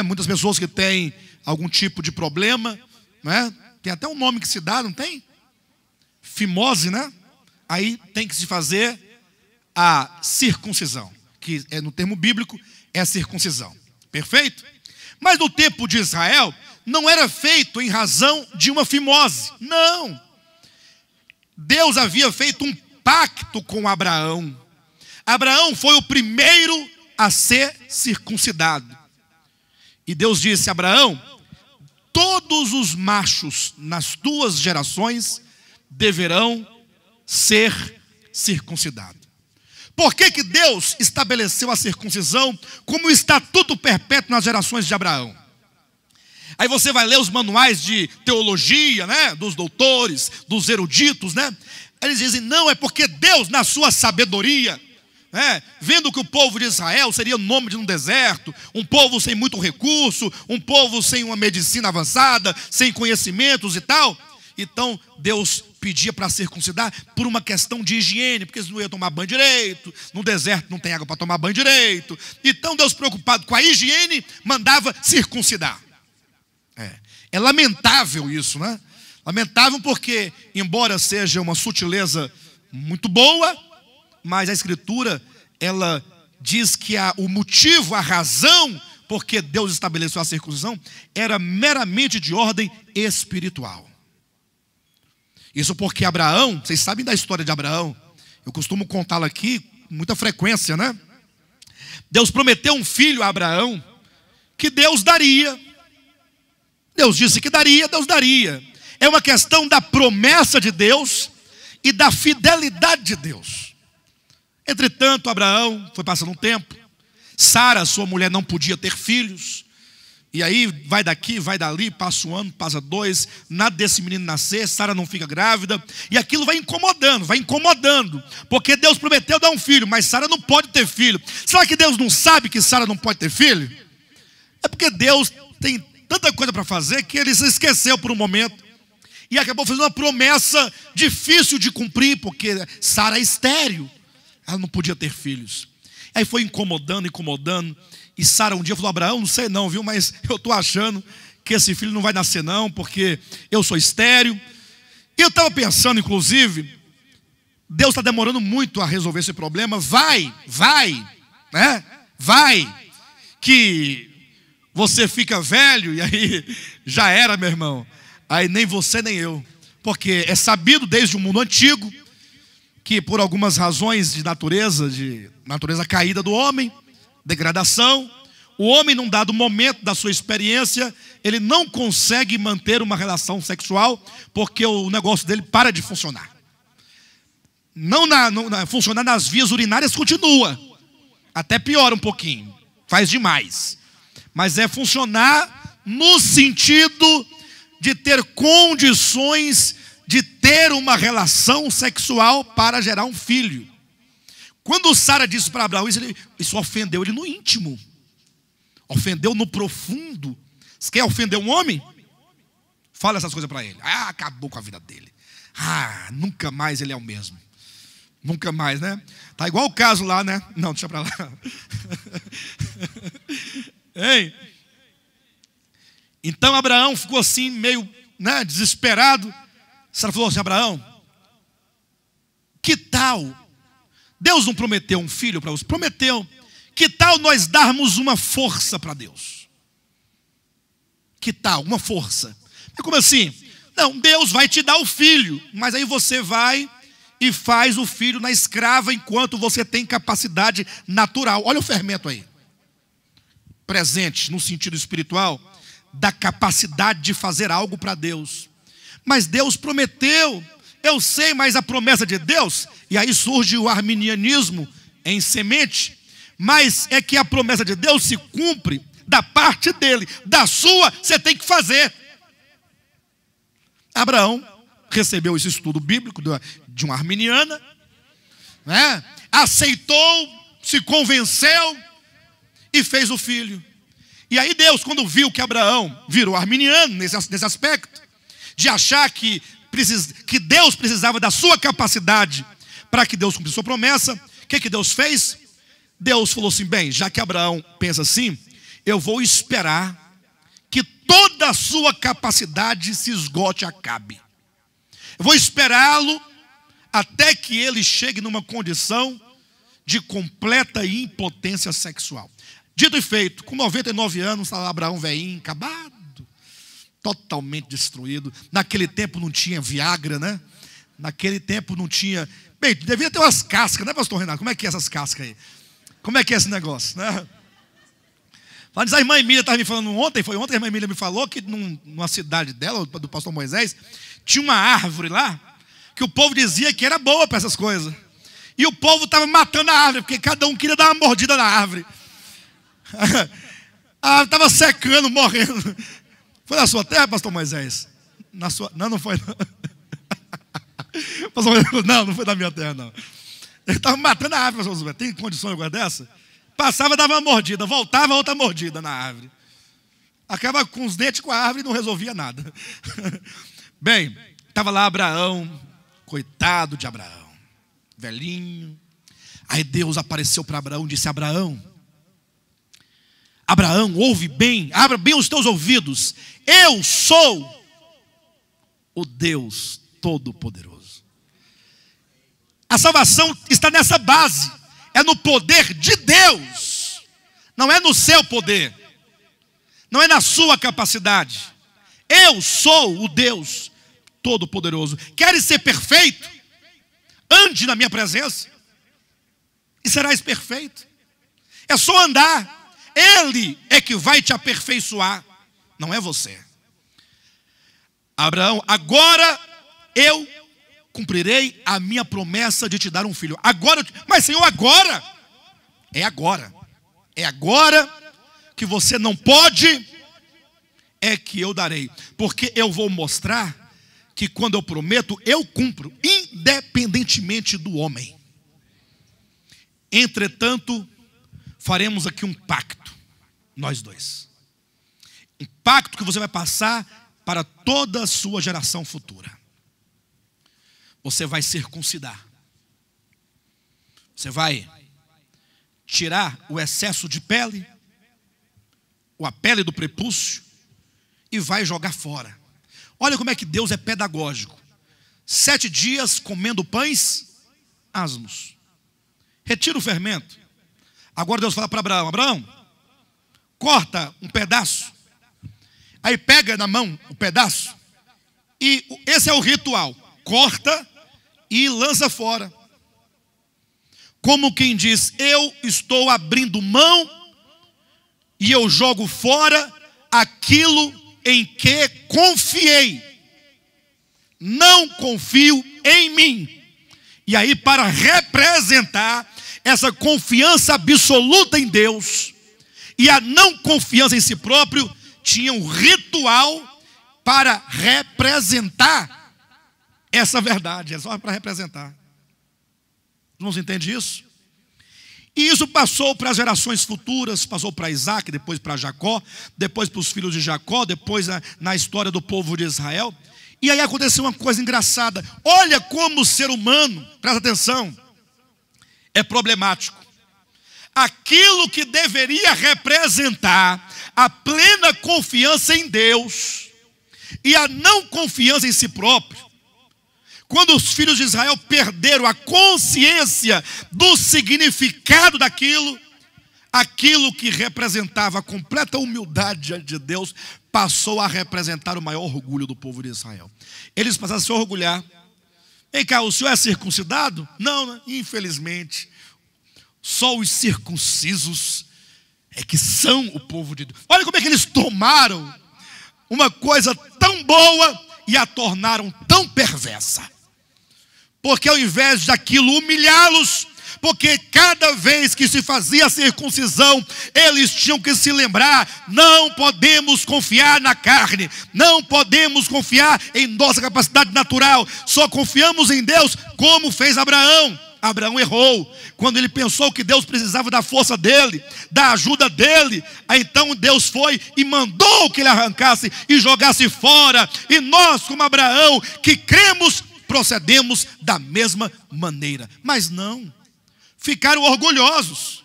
Muitas pessoas que têm algum tipo de problema, tem até um nome que se dá, não tem? Fimose, Aí tem que se fazer a circuncisão, que no termo bíblico é a circuncisão. Perfeito? Mas no tempo de Israel, não era feito em razão de uma fimose. Não. Deus havia feito um pacto com Abraão. Abraão foi o primeiro a ser circuncidado. E Deus disse a Abraão: todos os machos nas tuas gerações deverão ser circuncidados. Por que Deus estabeleceu a circuncisão como estatuto perpétuo nas gerações de Abraão? Aí você vai ler os manuais de teologia, né, dos doutores, dos eruditos, né? Eles dizem: não, é porque Deus, na sua sabedoria, vendo que o povo de Israel seria nômade no deserto, um povo sem muito recurso, um povo sem uma medicina avançada, sem conhecimentos e tal, então Deus pedia para circuncidar por uma questão de higiene, porque eles não iam tomar banho direito, no deserto não tem água para tomar banho direito. Então Deus, preocupado com a higiene, mandava circuncidar. É lamentável isso, né? Lamentável porque, embora seja uma sutileza muito boa, mas a Escritura, ela diz que o motivo, a razão porque Deus estabeleceu a circuncisão era meramente de ordem espiritual. Isso porque Abraão, vocês sabem da história de Abraão, eu costumo contá-la aqui com muita frequência, né? Deus prometeu um filho a Abraão que Deus daria. Deus disse que daria, Deus daria. É uma questão da promessa de Deus e da fidelidade de Deus. Entretanto, Abraão foi passando um tempo. Sara, sua mulher, não podia ter filhos. E aí vai daqui, vai dali, passa um ano, passa dois, nada desse menino nascer, Sara não fica grávida. E aquilo vai incomodando. Porque Deus prometeu dar um filho, mas Sara não pode ter filho. Será que Deus não sabe que Sara não pode ter filho? É porque Deus tem tanta coisa para fazer que ele se esqueceu por um momento. E acabou fazendo uma promessa difícil de cumprir, porque Sara é estéril. Ela não podia ter filhos. Aí foi incomodando. E Sara um dia falou: Abraão, não sei não, viu? Mas eu estou achando que esse filho não vai nascer não, porque eu sou estéril. E eu estava pensando, inclusive, Deus está demorando muito a resolver esse problema. Vai, que você fica velho e aí já era, meu irmão. Aí nem você nem eu. Porque é sabido desde o mundo antigo que por algumas razões de natureza caída do homem, degradação, o homem num dado momento da sua experiência, ele não consegue manter uma relação sexual, porque o negócio dele para de funcionar. Funcionar nas vias urinárias continua, até piora um pouquinho, faz demais. Mas é funcionar no sentido de ter condições de ter uma relação sexual para gerar um filho. Quando Sara disse para Abraão isso ofendeu ele no íntimo, ofendeu no profundo. Você quer ofender um homem? Fala essas coisas para ele. Acabou com a vida dele. Nunca mais ele é o mesmo. Nunca mais, né? Tá igual o caso lá, né? Não, deixa para lá. Ei. Então Abraão ficou assim meio, desesperado. Sara falou assim: Abraão, que tal? Deus não prometeu um filho para você? Prometeu. Que tal nós darmos uma força para Deus? Que tal? Uma força. Mas como assim? Não, Deus vai te dar o filho, mas aí você vai e faz o filho na escrava enquanto você tem capacidade natural. Olha o fermento aí. Presente no sentido espiritual da capacidade de fazer algo para Deus. Mas Deus prometeu, eu sei, mas a promessa de Deus, e aí surge o arminianismo em semente, mas é que a promessa de Deus se cumpre da parte dele, da sua você tem que fazer. Abraão recebeu esse estudo bíblico de uma arminiana, aceitou, se convenceu e fez o filho. E aí Deus, quando viu que Abraão virou arminiano nesse aspecto, de achar que Deus precisava da sua capacidade para que Deus cumprisse sua promessa, o que Deus fez? Deus falou assim: bem, já que Abraão pensa assim, eu vou esperar que toda a sua capacidade se esgote, acabe. Eu vou esperá-lo até que ele chegue numa condição de completa impotência sexual. Dito e feito, com 99 anos, estava Abraão velhinho, acabado, totalmente destruído. Naquele tempo não tinha Viagra, né? Naquele tempo não tinha... Bem, devia ter umas cascas, né, pastor Renato? Como é que é essas cascas aí? Como é que é esse negócio, né? Falando disso, a irmã Emília estava me falando ontem, foi ontem a irmã Emília me falou que numa cidade dela, do pastor Moisés, tinha uma árvore lá, que o povo dizia que era boa para essas coisas. E o povo estava matando a árvore, porque cada um queria dar uma mordida na árvore. A árvore estava secando, morrendo. Foi na sua terra, pastor Moisés? Na sua... Não, não foi não. Pastor Moisés, não foi na minha terra, não. Ele estava matando a árvore, pastor Moisés. Tem condições agora dessa? Passava, dava uma mordida, voltava, outra mordida na árvore. Acaba com os dentes com a árvore e não resolvia nada. Bem, estava lá Abraão, coitado de Abraão, velhinho. Aí Deus apareceu para Abraão e disse: Abraão, ouve bem, abra bem os teus ouvidos. Eu sou o Deus Todo-Poderoso. A salvação está nessa base. É no poder de Deus. Não é no seu poder. Não é na sua capacidade. Eu sou o Deus Todo-Poderoso. Queres ser perfeito? Ande na minha presença e serás perfeito. É só andar. Ele é que vai te aperfeiçoar, não é você. Abraão, agora eu cumprirei a minha promessa de te dar um filho. Agora, mas Senhor, agora? É agora. É agora que você não pode, é que eu darei. Porque eu vou mostrar que quando eu prometo, eu cumpro, independentemente do homem. Entretanto, faremos aqui um pacto, nós dois. Um pacto que você vai passar para toda a sua geração futura. Você vai circuncidar. Você vai tirar o excesso de pele, ou a pele do prepúcio, e vai jogar fora. Olha como é que Deus é pedagógico. 7 dias comendo pães asmos. Retira o fermento. Agora Deus fala para Abraão: Abraão, corta um pedaço. Aí pega na mão o pedaço. E esse é o ritual. Corta e lança fora. Como quem diz: eu estou abrindo mão e eu jogo fora aquilo em que confiei. Não confio em mim. E aí, para representar essa confiança absoluta em Deus e a não confiança em si próprio, tinha um ritual para representar essa verdade. É só para representar. Os irmãos entendem isso? E isso passou para as gerações futuras, passou para Isaac, depois para Jacó, depois para os filhos de Jacó, depois na história do povo de Israel. E aí aconteceu uma coisa engraçada. Olha como o ser humano, presta atenção, é problemático. Aquilo que deveria representar a plena confiança em Deus e a não confiança em si próprio, quando os filhos de Israel perderam a consciência do significado daquilo, aquilo que representava a completa humildade diante de Deus, passou a representar o maior orgulho do povo de Israel. Eles passaram a se orgulhar. Vem cá, o senhor é circuncidado? Não, né? Infelizmente. Só os circuncisos é que são o povo de Deus. Olha como é que eles tomaram uma coisa tão boa e a tornaram tão perversa. Porque ao invés daquilo humilhá-los, porque cada vez que se fazia a circuncisão, eles tinham que se lembrar: não podemos confiar na carne, não podemos confiar em nossa capacidade natural, só confiamos em Deus, como fez Abraão. Abraão errou, quando ele pensou que Deus precisava da força dele, da ajuda dele. Aí então Deus foi e mandou que ele arrancasse e jogasse fora. E nós, como Abraão, que cremos, procedemos da mesma maneira. Mas não, ficaram orgulhosos.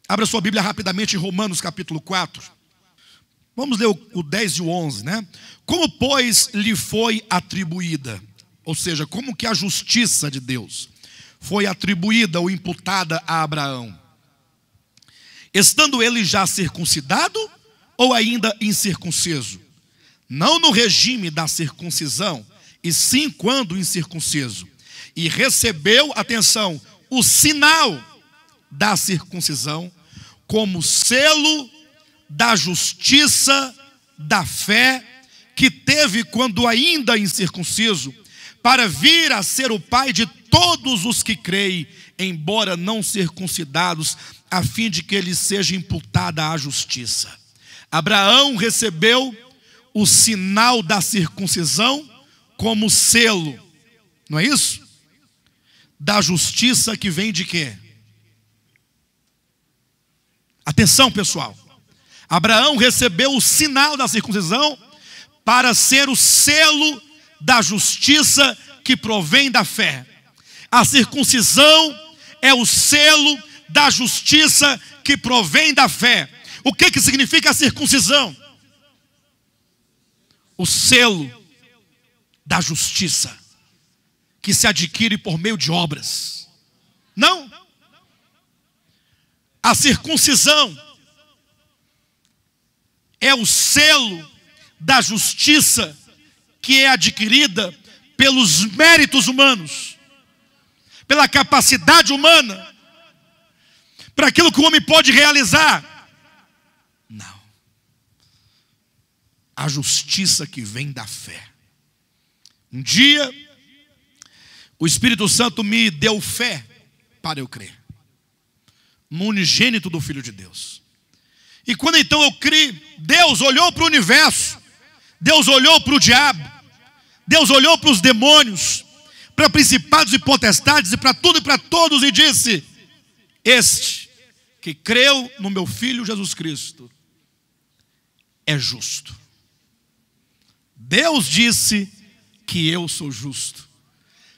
Abra sua Bíblia rapidamente em Romanos capítulo 4. Vamos ler o 10 e o 11, né? Como, pois, lhe foi atribuída, ou seja, como que a justiça de Deus foi atribuída ou imputada a Abraão? Estando ele já circuncidado ou ainda incircunciso? Não no regime da circuncisão, e sim quando incircunciso. E recebeu, atenção, o sinal da circuncisão como selo da justiça da fé que teve quando ainda incircunciso, para vir a ser o pai de todos os que creem, embora não circuncidados, a fim de que lhe seja imputada a justiça. Abraão recebeu o sinal da circuncisão como selo, não é isso? Da justiça que vem de quê? Atenção, pessoal. Abraão recebeu o sinal da circuncisão para ser o selo da justiça que provém da fé. A circuncisão é o selo da justiça que provém da fé. O que significa a circuncisão? O selo da justiça que se adquire por meio de obras. Não. A circuncisão é o selo da justiça que é adquirida pelos méritos humanos, pela capacidade humana, para aquilo que o homem pode realizar. Não. A justiça que vem da fé. Um dia, o Espírito Santo me deu fé para eu crer no unigênito do Filho de Deus. E quando então eu criei, Deus olhou para o universo, Deus olhou para o diabo, Deus olhou para os demônios, para principados e potestades, e para tudo e para todos, e disse: este que creu no meu Filho Jesus Cristo é justo. Deus disse que eu sou justo,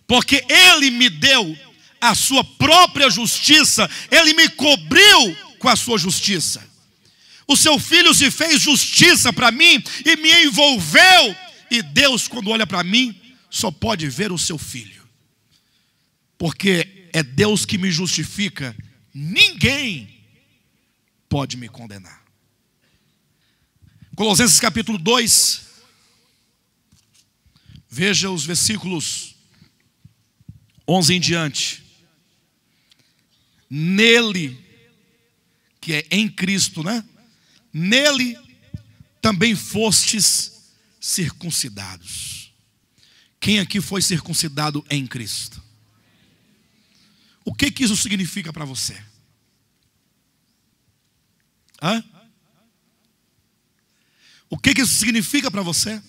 porque Ele me deu a sua própria justiça, Ele me cobriu com a sua justiça. O seu Filho se fez justiça para mim e me envolveu. E Deus, quando olha para mim, só pode ver o seu Filho, porque é Deus que me justifica. Ninguém pode me condenar. Colossenses capítulo 2, veja os versículos 11 em diante. Nele, que é em Cristo, né? Nele também fostes circuncidados. Quem aqui foi circuncidado em Cristo? O que isso significa para você? Hã? O que isso significa para você?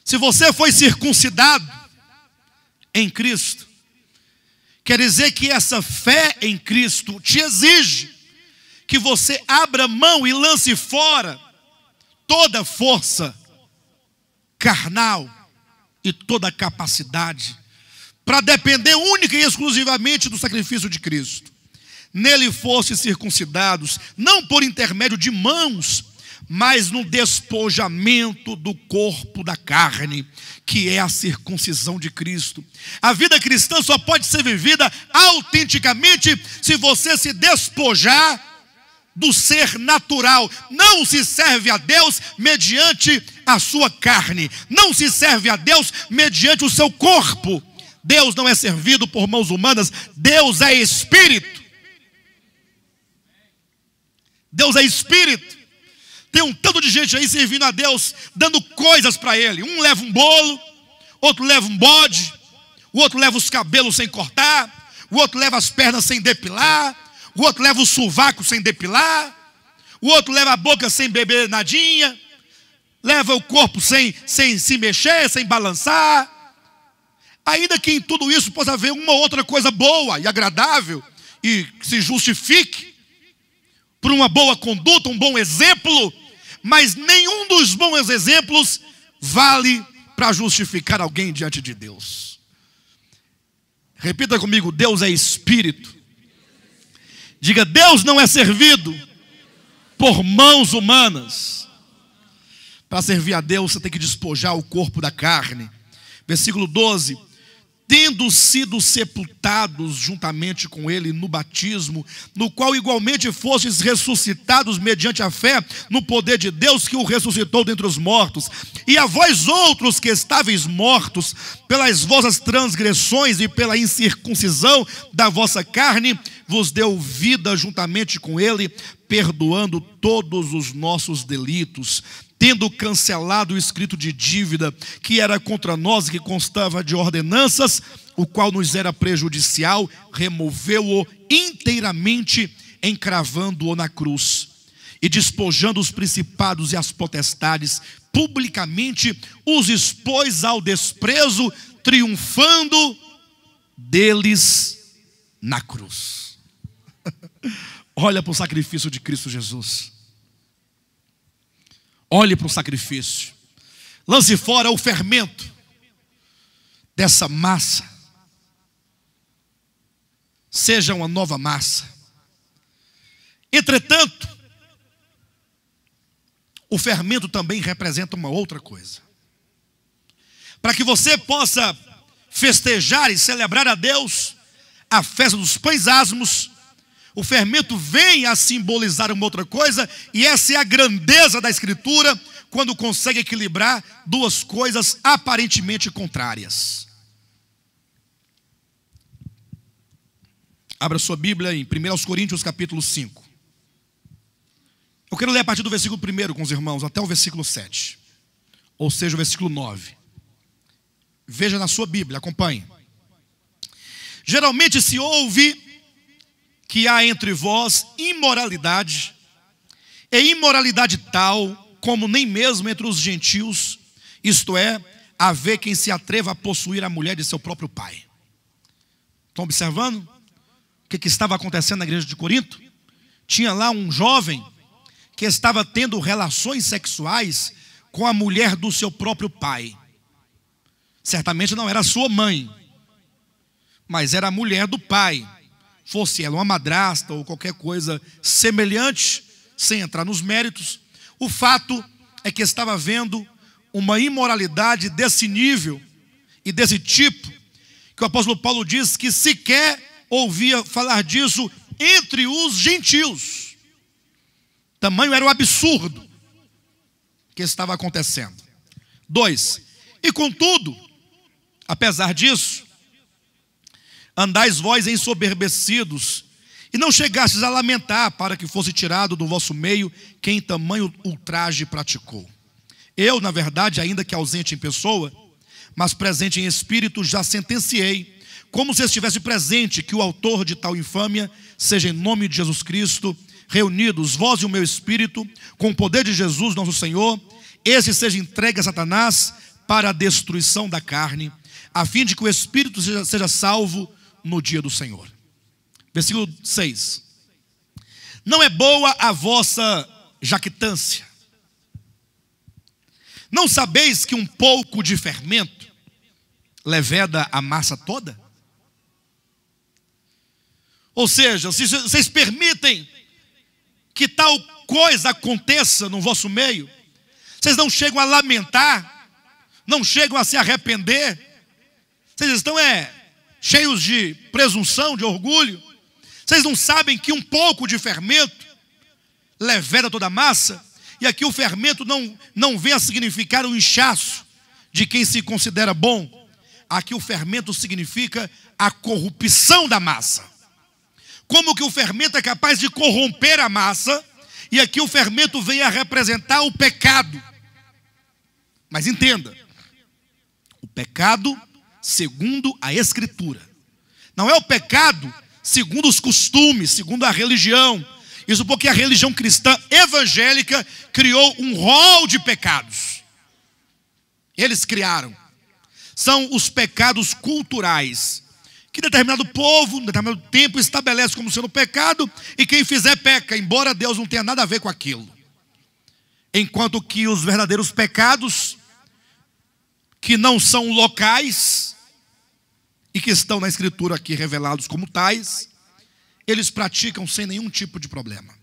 Se você foi circuncidado em Cristo, quer dizer que essa fé em Cristo te exige que você abra mão e lance fora toda força carnal e toda capacidade para depender única e exclusivamente do sacrifício de Cristo. Nele fossem circuncidados, não por intermédio de mãos, mas no despojamento do corpo da carne, que é a circuncisão de Cristo. A vida cristã só pode ser vivida autenticamente se você se despojar do ser natural. Não se serve a Deus mediante a sua carne, não se serve a Deus mediante o seu corpo. Deus não é servido por mãos humanas. Deus é Espírito. Deus é Espírito. Tem um tanto de gente aí servindo a Deus, dando coisas para Ele. Um leva um bolo, outro leva um bode, o outro leva os cabelos sem cortar, o outro leva as pernas sem depilar, o outro leva o sovaco sem depilar, o outro leva a boca sem beber nadinha, leva o corpo sem se mexer, sem balançar. Ainda que em tudo isso possa haver uma outra coisa boa e agradável e que se justifique por uma boa conduta, um bom exemplo, mas nenhum dos bons exemplos vale para justificar alguém diante de Deus. Repita comigo: Deus é Espírito. Diga: Deus não é servido por mãos humanas. Para servir a Deus, você tem que despojar o corpo da carne. Versículo 12: tendo sido sepultados juntamente com ele no batismo, no qual igualmente fostes ressuscitados mediante a fé no poder de Deus que o ressuscitou dentre os mortos. E a vós outros que estáveis mortos pelas vossas transgressões e pela incircuncisão da vossa carne, vos deu vida juntamente com ele, perdoando todos os nossos delitos, tendo cancelado o escrito de dívida que era contra nós e que constava de ordenanças, o qual nos era prejudicial, removeu-o inteiramente, encravando-o na cruz, e despojando os principados e as potestades, publicamente os expôs ao desprezo, triunfando deles na cruz. Olha para o sacrifício de Cristo Jesus. Olhe para o sacrifício. Lance fora o fermento dessa massa. Seja uma nova massa. Entretanto, o fermento também representa uma outra coisa. Para que você possa festejar e celebrar a Deus a festa dos pães asmos, o fermento vem a simbolizar uma outra coisa, e essa é a grandeza da Escritura, quando consegue equilibrar duas coisas aparentemente contrárias. Abra sua Bíblia em 1 Coríntios capítulo 5. Eu quero ler a partir do versículo 1 com os irmãos, até o versículo 7. Ou seja, o versículo 9. Veja na sua Bíblia, acompanhe. Geralmente se ouve que há entre vós imoralidade, e imoralidade tal como nem mesmo entre os gentios, isto é, haver quem se atreva a possuir a mulher de seu próprio pai. Estão observando o que estava acontecendo na igreja de Corinto? Tinha lá um jovem que estava tendo relações sexuais com a mulher do seu próprio pai. Certamente não era sua mãe, mas era a mulher do pai. Fosse ela uma madrasta ou qualquer coisa semelhante, sem entrar nos méritos, o fato é que estava havendo uma imoralidade desse nível e desse tipo, que o apóstolo Paulo diz que sequer ouvia falar disso entre os gentios. Tamanho era o absurdo que estava acontecendo. 2. E contudo, apesar disso, andais vós ensoberbecidos, e não chegastes a lamentar para que fosse tirado do vosso meio quem tamanho ultraje praticou. Eu, na verdade, ainda que ausente em pessoa, mas presente em espírito, já sentenciei, como se estivesse presente, que o autor de tal infâmia seja, em nome de Jesus Cristo, reunidos vós e o meu espírito, com o poder de Jesus nosso Senhor, esse seja entregue a Satanás para a destruição da carne, a fim de que o espírito seja salvo no dia do Senhor. Versículo 6. Não é boa a vossa jactância. Não sabeis que um pouco de fermento leveda a massa toda? Ou seja, se vocês permitem que tal coisa aconteça no vosso meio, vocês não chegam a lamentar, não chegam a se arrepender, vocês estão cheios de presunção, de orgulho. Vocês não sabem que um pouco de fermento leveda toda a massa? E aqui o fermento não vem a significar o inchaço de quem se considera bom. Aqui o fermento significa a corrupção da massa. Como que o fermento é capaz de corromper a massa, e aqui o fermento vem a representar o pecado. Mas entenda, o pecado segundo a Escritura. Não é o pecado segundo os costumes, segundo a religião. Isso porque a religião cristã evangélica criou um rol de pecados. Eles criaram. São os pecados culturais, que determinado povo, em determinado tempo, estabelece como sendo pecado, e quem fizer peca, embora Deus não tenha nada a ver com aquilo. Enquanto que os verdadeiros pecados, que não são locais, e que estão na Escritura aqui revelados como tais, eles praticam sem nenhum tipo de problema.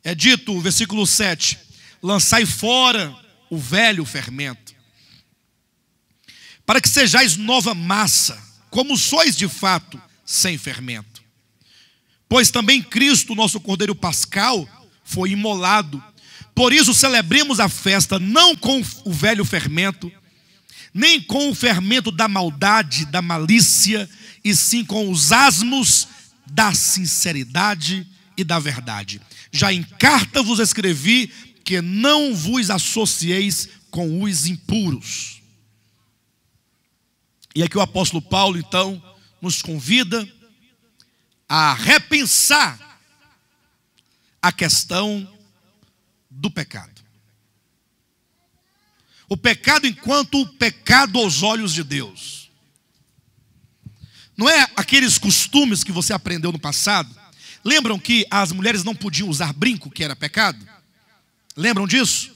É dito, versículo 7, lançai fora o velho fermento, para que sejais nova massa, como sois de fato, sem fermento. Pois também Cristo, nosso Cordeiro Pascal, foi imolado. Por isso celebremos a festa não com o velho fermento, nem com o fermento da maldade, da malícia, e sim com os asmos da sinceridade e da verdade. Já em carta vos escrevi que não vos associeis com os impuros. E aqui o apóstolo Paulo, então, nos convida a repensar a questão do pecado. O pecado enquanto pecado aos olhos de Deus. Não é aqueles costumes que você aprendeu no passado. Lembram que as mulheres não podiam usar brinco, que era pecado? Lembram disso?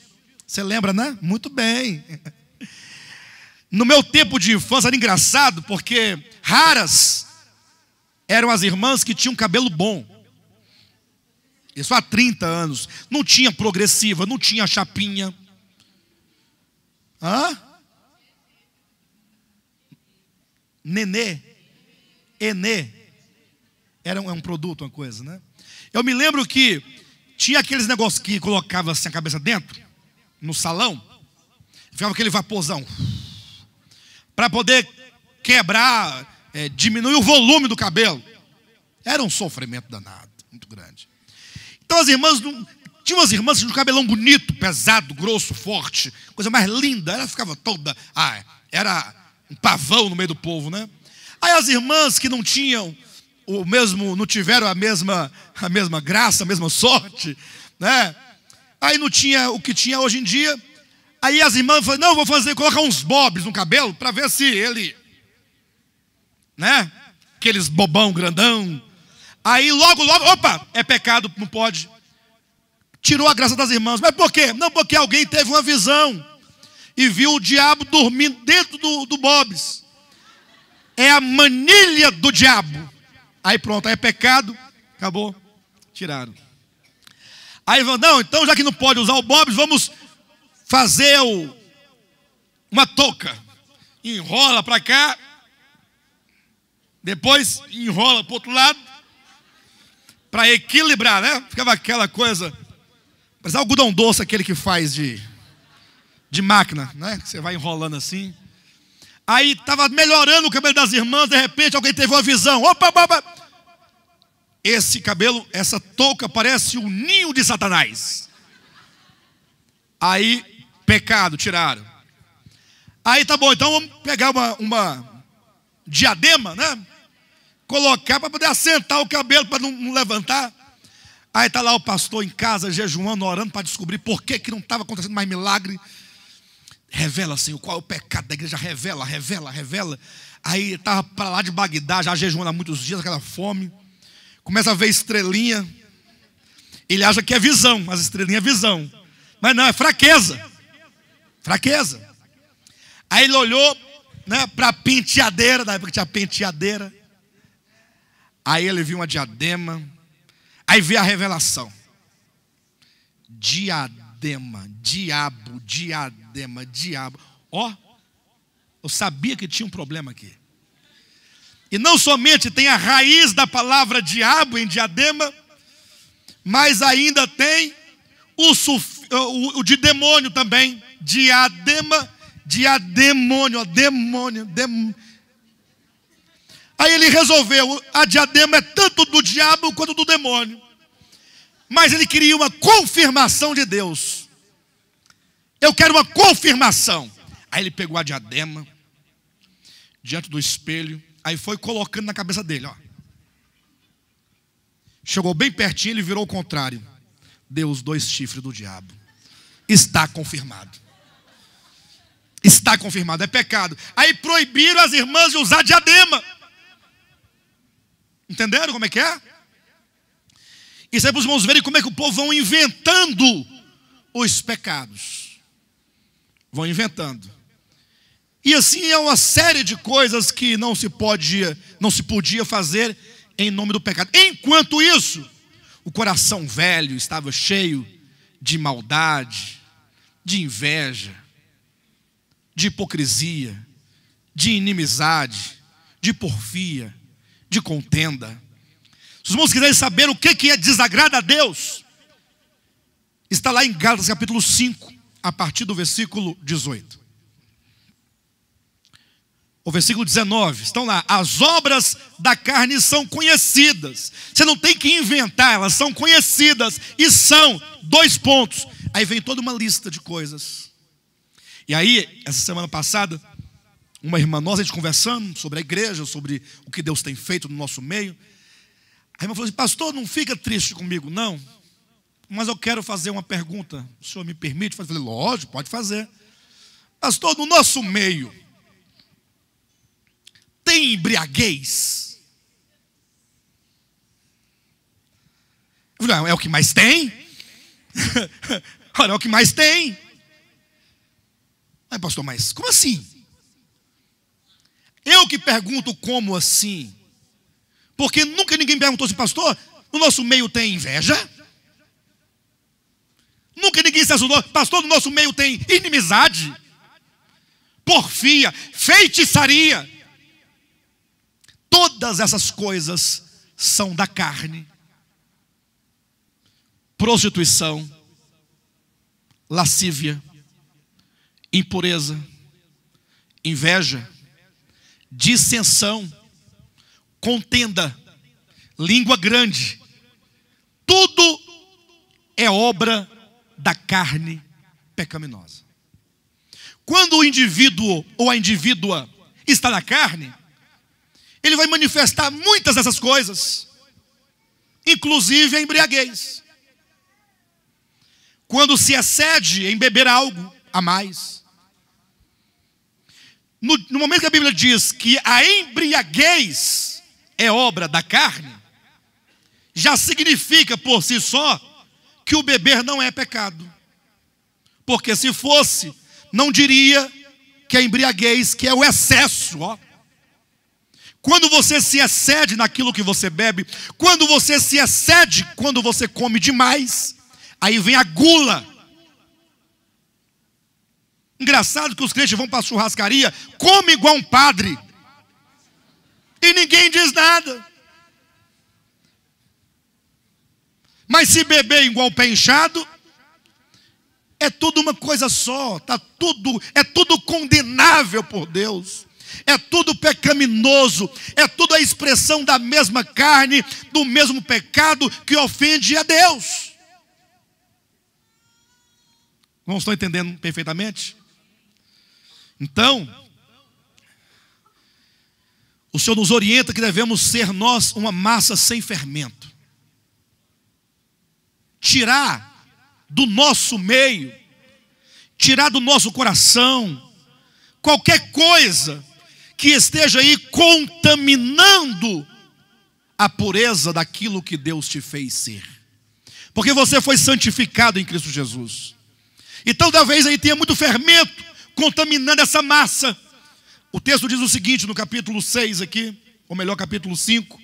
Você lembra, né? Muito bem. No meu tempo de infância era engraçado, porque raras eram as irmãs que tinham cabelo bom. Isso há 30 anos. Não tinha progressiva, não tinha chapinha. Hã? Nenê. Enê. Era um produto, uma coisa, né? Eu me lembro que tinha aqueles negócios que colocava assim a cabeça dentro, no salão. Ficava aquele vaporzão. Para poder quebrar, diminuir o volume do cabelo. Era um sofrimento danado, muito grande. Então as irmãs, tinha umas irmãs que tinham um cabelão bonito, pesado, grosso, forte, coisa mais linda. Ela ficava toda, era um pavão no meio do povo, né? Aí as irmãs que não tinham o mesmo, não tiveram a mesma graça, a mesma sorte, né? Aí não tinha o que tinha hoje em dia. Aí as irmãs falaram, não, vou colocar uns bobs no cabelo para ver se ele, né? Aqueles bobão grandão. Aí logo, opa, é pecado, não pode. Tirou a graça das irmãs. Mas por quê? Não, porque alguém teve uma visão e viu o diabo dormindo dentro do bobs. É a manilha do diabo. Aí pronto, aí é pecado, acabou, tiraram. Aí não, então já que não pode usar o bobs, vamos fazer uma touca. Enrola para cá, depois enrola para o outro lado, para equilibrar, né? Ficava aquela coisa, mas algodão doce, aquele que faz de máquina, né? Que você vai enrolando assim. Aí estava melhorando o cabelo das irmãs, de repente alguém teve uma visão. Opa. Esse cabelo, essa touca parece um ninho de Satanás. Aí, pecado, tiraram. Aí tá bom, então vamos pegar uma diadema, né? Colocar para poder assentar o cabelo, para não levantar. Aí está lá o pastor em casa, jejuando, orando para descobrir por que não estava acontecendo mais milagre. Revela, Senhor, qual é o pecado da igreja, revela. Aí estava para lá de Bagdá, já jejuando há muitos dias, aquela fome. Começa a ver estrelinha. Ele acha que é visão, mas estrelinha é visão. Mas não, é fraqueza. Aí ele olhou, né, para a penteadeira, na época tinha penteadeira. Aí ele viu uma diadema. Aí veio a revelação. Diadema, diabo. Ó, eu sabia que tinha um problema aqui. E não somente tem a raiz da palavra diabo em diadema, mas ainda tem o de demônio também. Diademônio. Aí ele resolveu, a diadema é tanto do diabo quanto do demônio. Mas ele queria uma confirmação de Deus. Eu quero uma confirmação. Aí ele pegou a diadema diante do espelho, aí foi colocando na cabeça dele, ó. Chegou bem pertinho, ele virou o contrário. Deu os 2 chifres do diabo. Está confirmado. É pecado. Aí proibiram as irmãs de usar diadema. Entenderam como é que é? Isso é para os irmãos verem como é que o povo vão inventando os pecados. Vão inventando. E assim é uma série de coisas que não se podia fazer em nome do pecado. Enquanto isso, o coração velho estava cheio de maldade, de inveja, de hipocrisia, de inimizade, de porfia, de contenda. Se os irmãos quiserem saber o que desagrada a Deus, está lá em Gálatas capítulo 5, a partir do versículo 18. O versículo 19, estão lá: as obras da carne são conhecidas. Você não tem que inventar, elas são conhecidas. E são, 2 pontos. Aí vem toda uma lista de coisas. E aí, essa semana passada, uma irmã nossa, a gente conversando sobre a igreja, sobre o que Deus tem feito no nosso meio. A irmã falou assim: pastor, não fica triste comigo não, mas eu quero fazer uma pergunta. O senhor me permite? Eu falei: lógico, pode fazer. Pastor, no nosso meio tem embriaguez? Eu falei: é o que mais tem. Olha, é o que mais tem. Aí, pastor, mas como assim? Eu que pergunto como assim? Porque nunca ninguém perguntou assim: pastor, no nosso meio tem inveja? Nunca ninguém se assustou: pastor, no nosso meio tem inimizade, porfia, feitiçaria. Todas essas coisas são da carne. Prostituição, lascívia, impureza, inveja, dissensão, contenda, língua grande. Tudo é obra da carne pecaminosa. Quando o indivíduo ou a indivídua está na carne, ele vai manifestar muitas dessas coisas, inclusive a embriaguez. Quando se excede em beber algo a mais. No momento que a Bíblia diz que a embriaguez é obra da carne, já significa por si só que o beber não é pecado. Porque se fosse, não diria que a embriaguez, que é o excesso, ó. Quando você se excede naquilo que você bebe, quando você se excede, quando você come demais, aí vem a gula. Engraçado que os crentes vão para a churrascaria, come igual um padre, e ninguém diz nada. Mas se beber igual um pé inchado, é tudo uma coisa só, é tudo condenável por Deus. É tudo pecaminoso, é tudo a expressão da mesma carne, do mesmo pecado que ofende a Deus. Não estão entendendo perfeitamente? Então, o Senhor nos orienta que devemos ser nós uma massa sem fermento. Tirar do nosso meio, tirar do nosso coração, qualquer coisa que esteja aí contaminando a pureza daquilo que Deus te fez ser. Porque você foi santificado em Cristo Jesus. Então talvez aí tenha muito fermento contaminando essa massa. O texto diz o seguinte no capítulo 6 aqui, ou melhor, capítulo 5,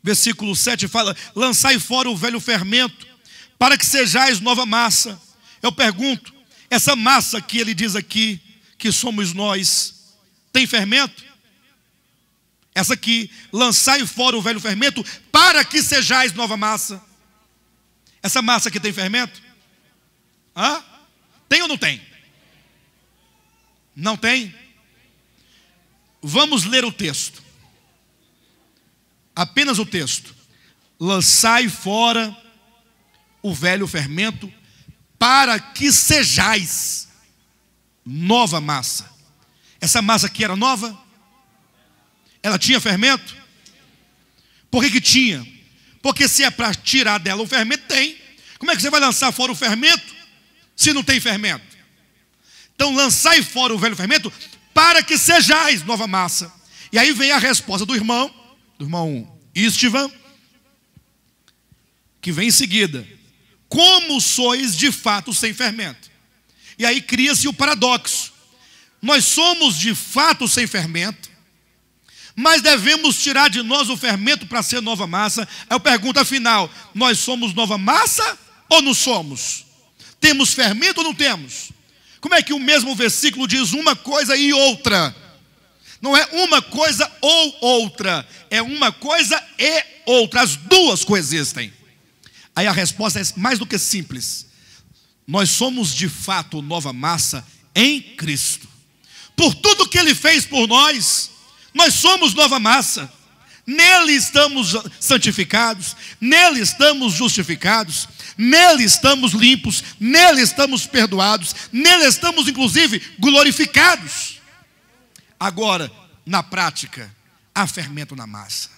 versículo 7, fala: lançai fora o velho fermento, para que sejais nova massa. Eu pergunto, essa massa que ele diz aqui, que somos nós, tem fermento? Essa aqui, lançai fora o velho fermento, para que sejais nova massa. Essa massa aqui tem fermento? Hã? Tem ou não tem? Não tem? Vamos ler o texto. Apenas o texto. Lançai fora o velho fermento, para que sejais nova massa. Essa massa aqui era nova? Ela tinha fermento? Por que tinha? Porque se é para tirar dela o fermento, tem. Como é que você vai lançar fora o fermento se não tem fermento? Então lançai fora o velho fermento, para que sejais nova massa. E aí vem a resposta do irmão Istvan, que vem em seguida: como sois de fato sem fermento? E aí cria-se o paradoxo. Nós somos de fato sem fermento, mas devemos tirar de nós o fermento para ser nova massa. Aí eu pergunto, afinal, nós somos nova massa ou não somos? Temos fermento ou não temos? Como é que o mesmo versículo diz uma coisa e outra? Não é uma coisa ou outra, é uma coisa e outra, as duas coexistem. Aí a resposta é mais do que simples. Nós somos de fato nova massa em Cristo. Por tudo que Ele fez por nós, nós somos nova massa. Nele estamos santificados, nele estamos justificados, nele estamos limpos, nele estamos perdoados, nele estamos inclusive glorificados. Agora, na prática, há fermento na massa.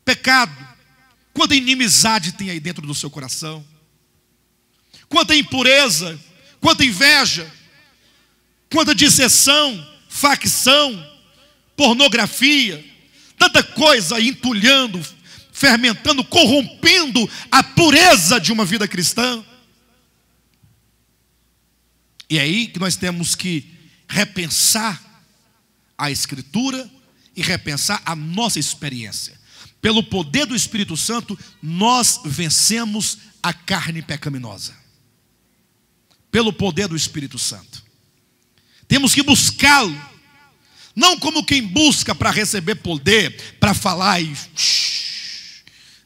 Pecado, quanta inimizade tem aí dentro do seu coração, quanta impureza, quanta inveja, quanta disseção, facção, pornografia, tanta coisa entulhando, fermentando, corrompendo a pureza de uma vida cristã. E é aí que nós temos que repensar a Escritura e repensar a nossa experiência. Pelo poder do Espírito Santo, nós vencemos a carne pecaminosa. Pelo poder do Espírito Santo. Temos que buscá-lo. Não como quem busca para receber poder, para falar e...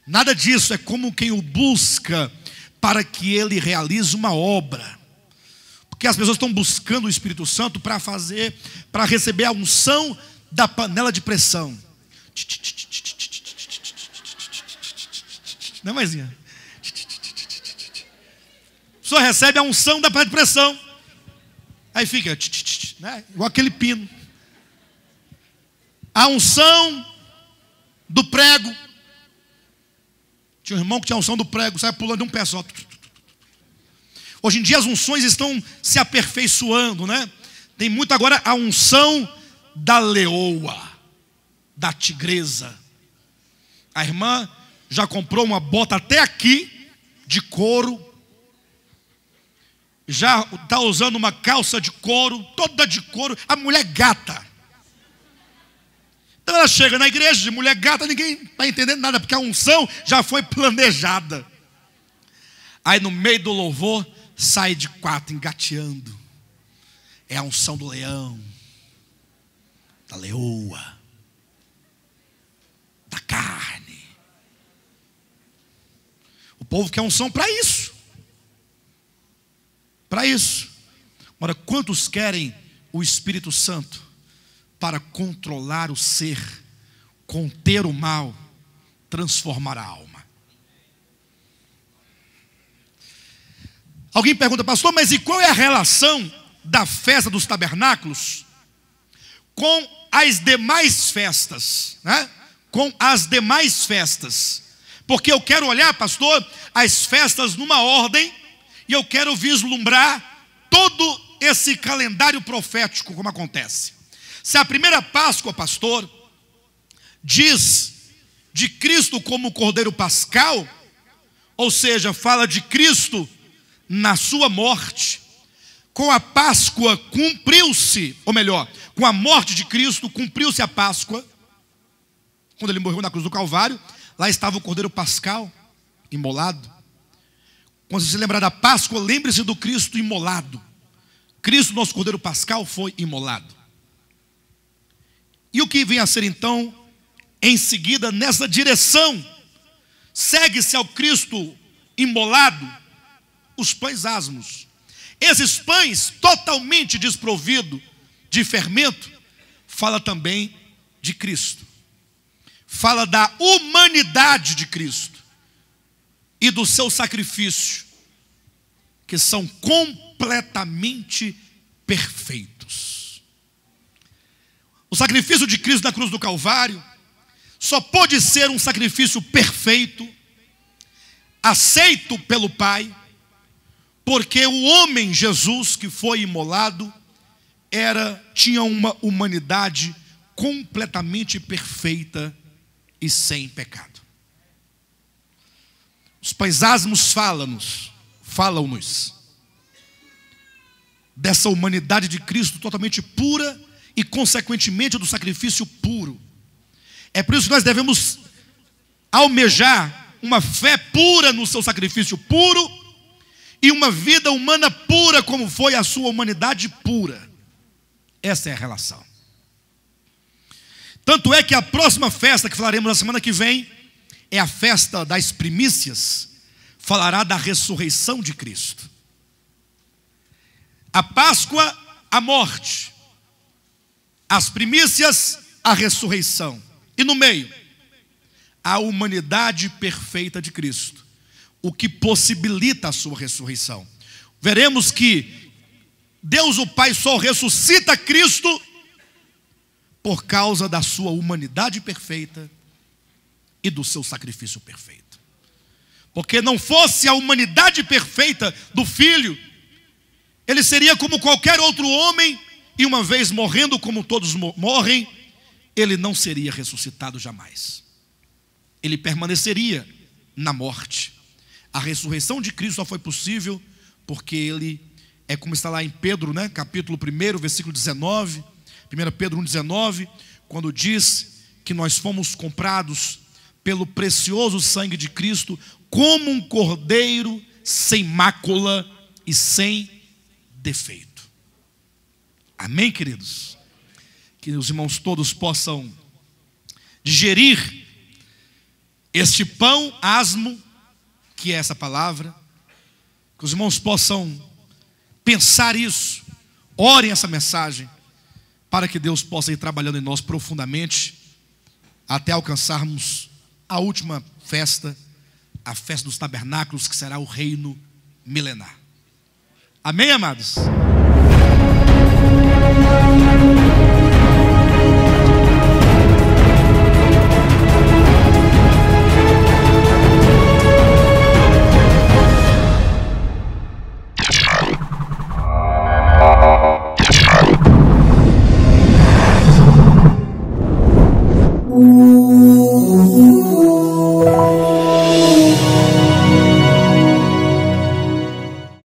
Nada disso, é como quem o busca para que ele realize uma obra. Porque as pessoas estão buscando o Espírito Santo para receber a unção da panela de pressão. Não é, maisinha? A pessoa recebe a unção da panela de pressão. Aí fica, né? Igual aquele pino. A unção do prego. Tinha um irmão que tinha a unção do prego, sai pulando de um pé só. Hoje em dia as unções estão se aperfeiçoando, né? Tem muito agora a unção da leoa, da tigresa. A irmã já comprou uma bota até aqui, de couro. Já está usando uma calça de couro, toda de couro. A mulher gata. Então ela chega na igreja de mulher gata, ninguém está entendendo nada, porque a unção já foi planejada. Aí no meio do louvor, sai de quatro engateando. É a unção do leão, da leoa, da carne. O povo quer unção para isso. Para isso. Agora, quantos querem o Espírito Santo para controlar o ser, conter o mal, transformar a alma? Alguém pergunta, pastor, mas e qual é a relação da festa dos tabernáculos com as demais festas, né? Com as demais festas? Porque eu quero olhar, pastor, as festas numa ordem, e eu quero vislumbrar todo esse calendário profético, como acontece. Se a primeira Páscoa, pastor, diz de Cristo como Cordeiro Pascal, ou seja, fala de Cristo na sua morte, com a Páscoa cumpriu-se, ou melhor, com a morte de Cristo cumpriu-se a Páscoa, quando ele morreu na cruz do Calvário, lá estava o Cordeiro Pascal, imolado. Quando você se lembrar da Páscoa, lembre-se do Cristo imolado. Cristo, nosso Cordeiro Pascal, foi imolado. E o que vem a ser então, em seguida, nessa direção? Segue-se ao Cristo imolado os pães asmos. Esses pães totalmente desprovidos de fermento, fala também de Cristo. Fala da humanidade de Cristo e do seu sacrifício, que são completamente perfeitos. O sacrifício de Cristo na cruz do Calvário só pode ser um sacrifício perfeito, aceito pelo Pai, porque o homem Jesus que foi imolado tinha uma humanidade completamente perfeita e sem pecado. Os pães asmos falam-nos dessa humanidade de Cristo totalmente pura e consequentemente do sacrifício puro. É por isso que nós devemos almejar uma fé pura no seu sacrifício puro e uma vida humana pura como foi a sua humanidade pura. Essa é a relação. Tanto é que a próxima festa que falaremos na semana que vem é a festa das primícias, falará da ressurreição de Cristo. A Páscoa, a morte. As primícias, a ressurreição. E no meio, a humanidade perfeita de Cristo, o que possibilita a sua ressurreição. Veremos que Deus o Pai só ressuscita Cristo por causa da sua humanidade perfeita e do seu sacrifício perfeito. Porque não fosse a humanidade perfeita do Filho, ele seria como qualquer outro homem, e uma vez morrendo como todos morrem, ele não seria ressuscitado jamais. Ele permaneceria na morte. A ressurreição de Cristo só foi possível porque ele é como está lá em Pedro, né? Capítulo 1, versículo 19, 1 Pedro 1,19, quando diz que nós fomos comprados pelo precioso sangue de Cristo, como um cordeiro sem mácula e sem defeito. Amém, queridos? Que os irmãos todos possam digerir este pão asmo, que é essa palavra, que os irmãos possam pensar isso, orem essa mensagem, para que Deus possa ir trabalhando em nós profundamente, até alcançarmos a última festa, a festa dos tabernáculos, que será o reino milenar. Amém, amados? Ooh.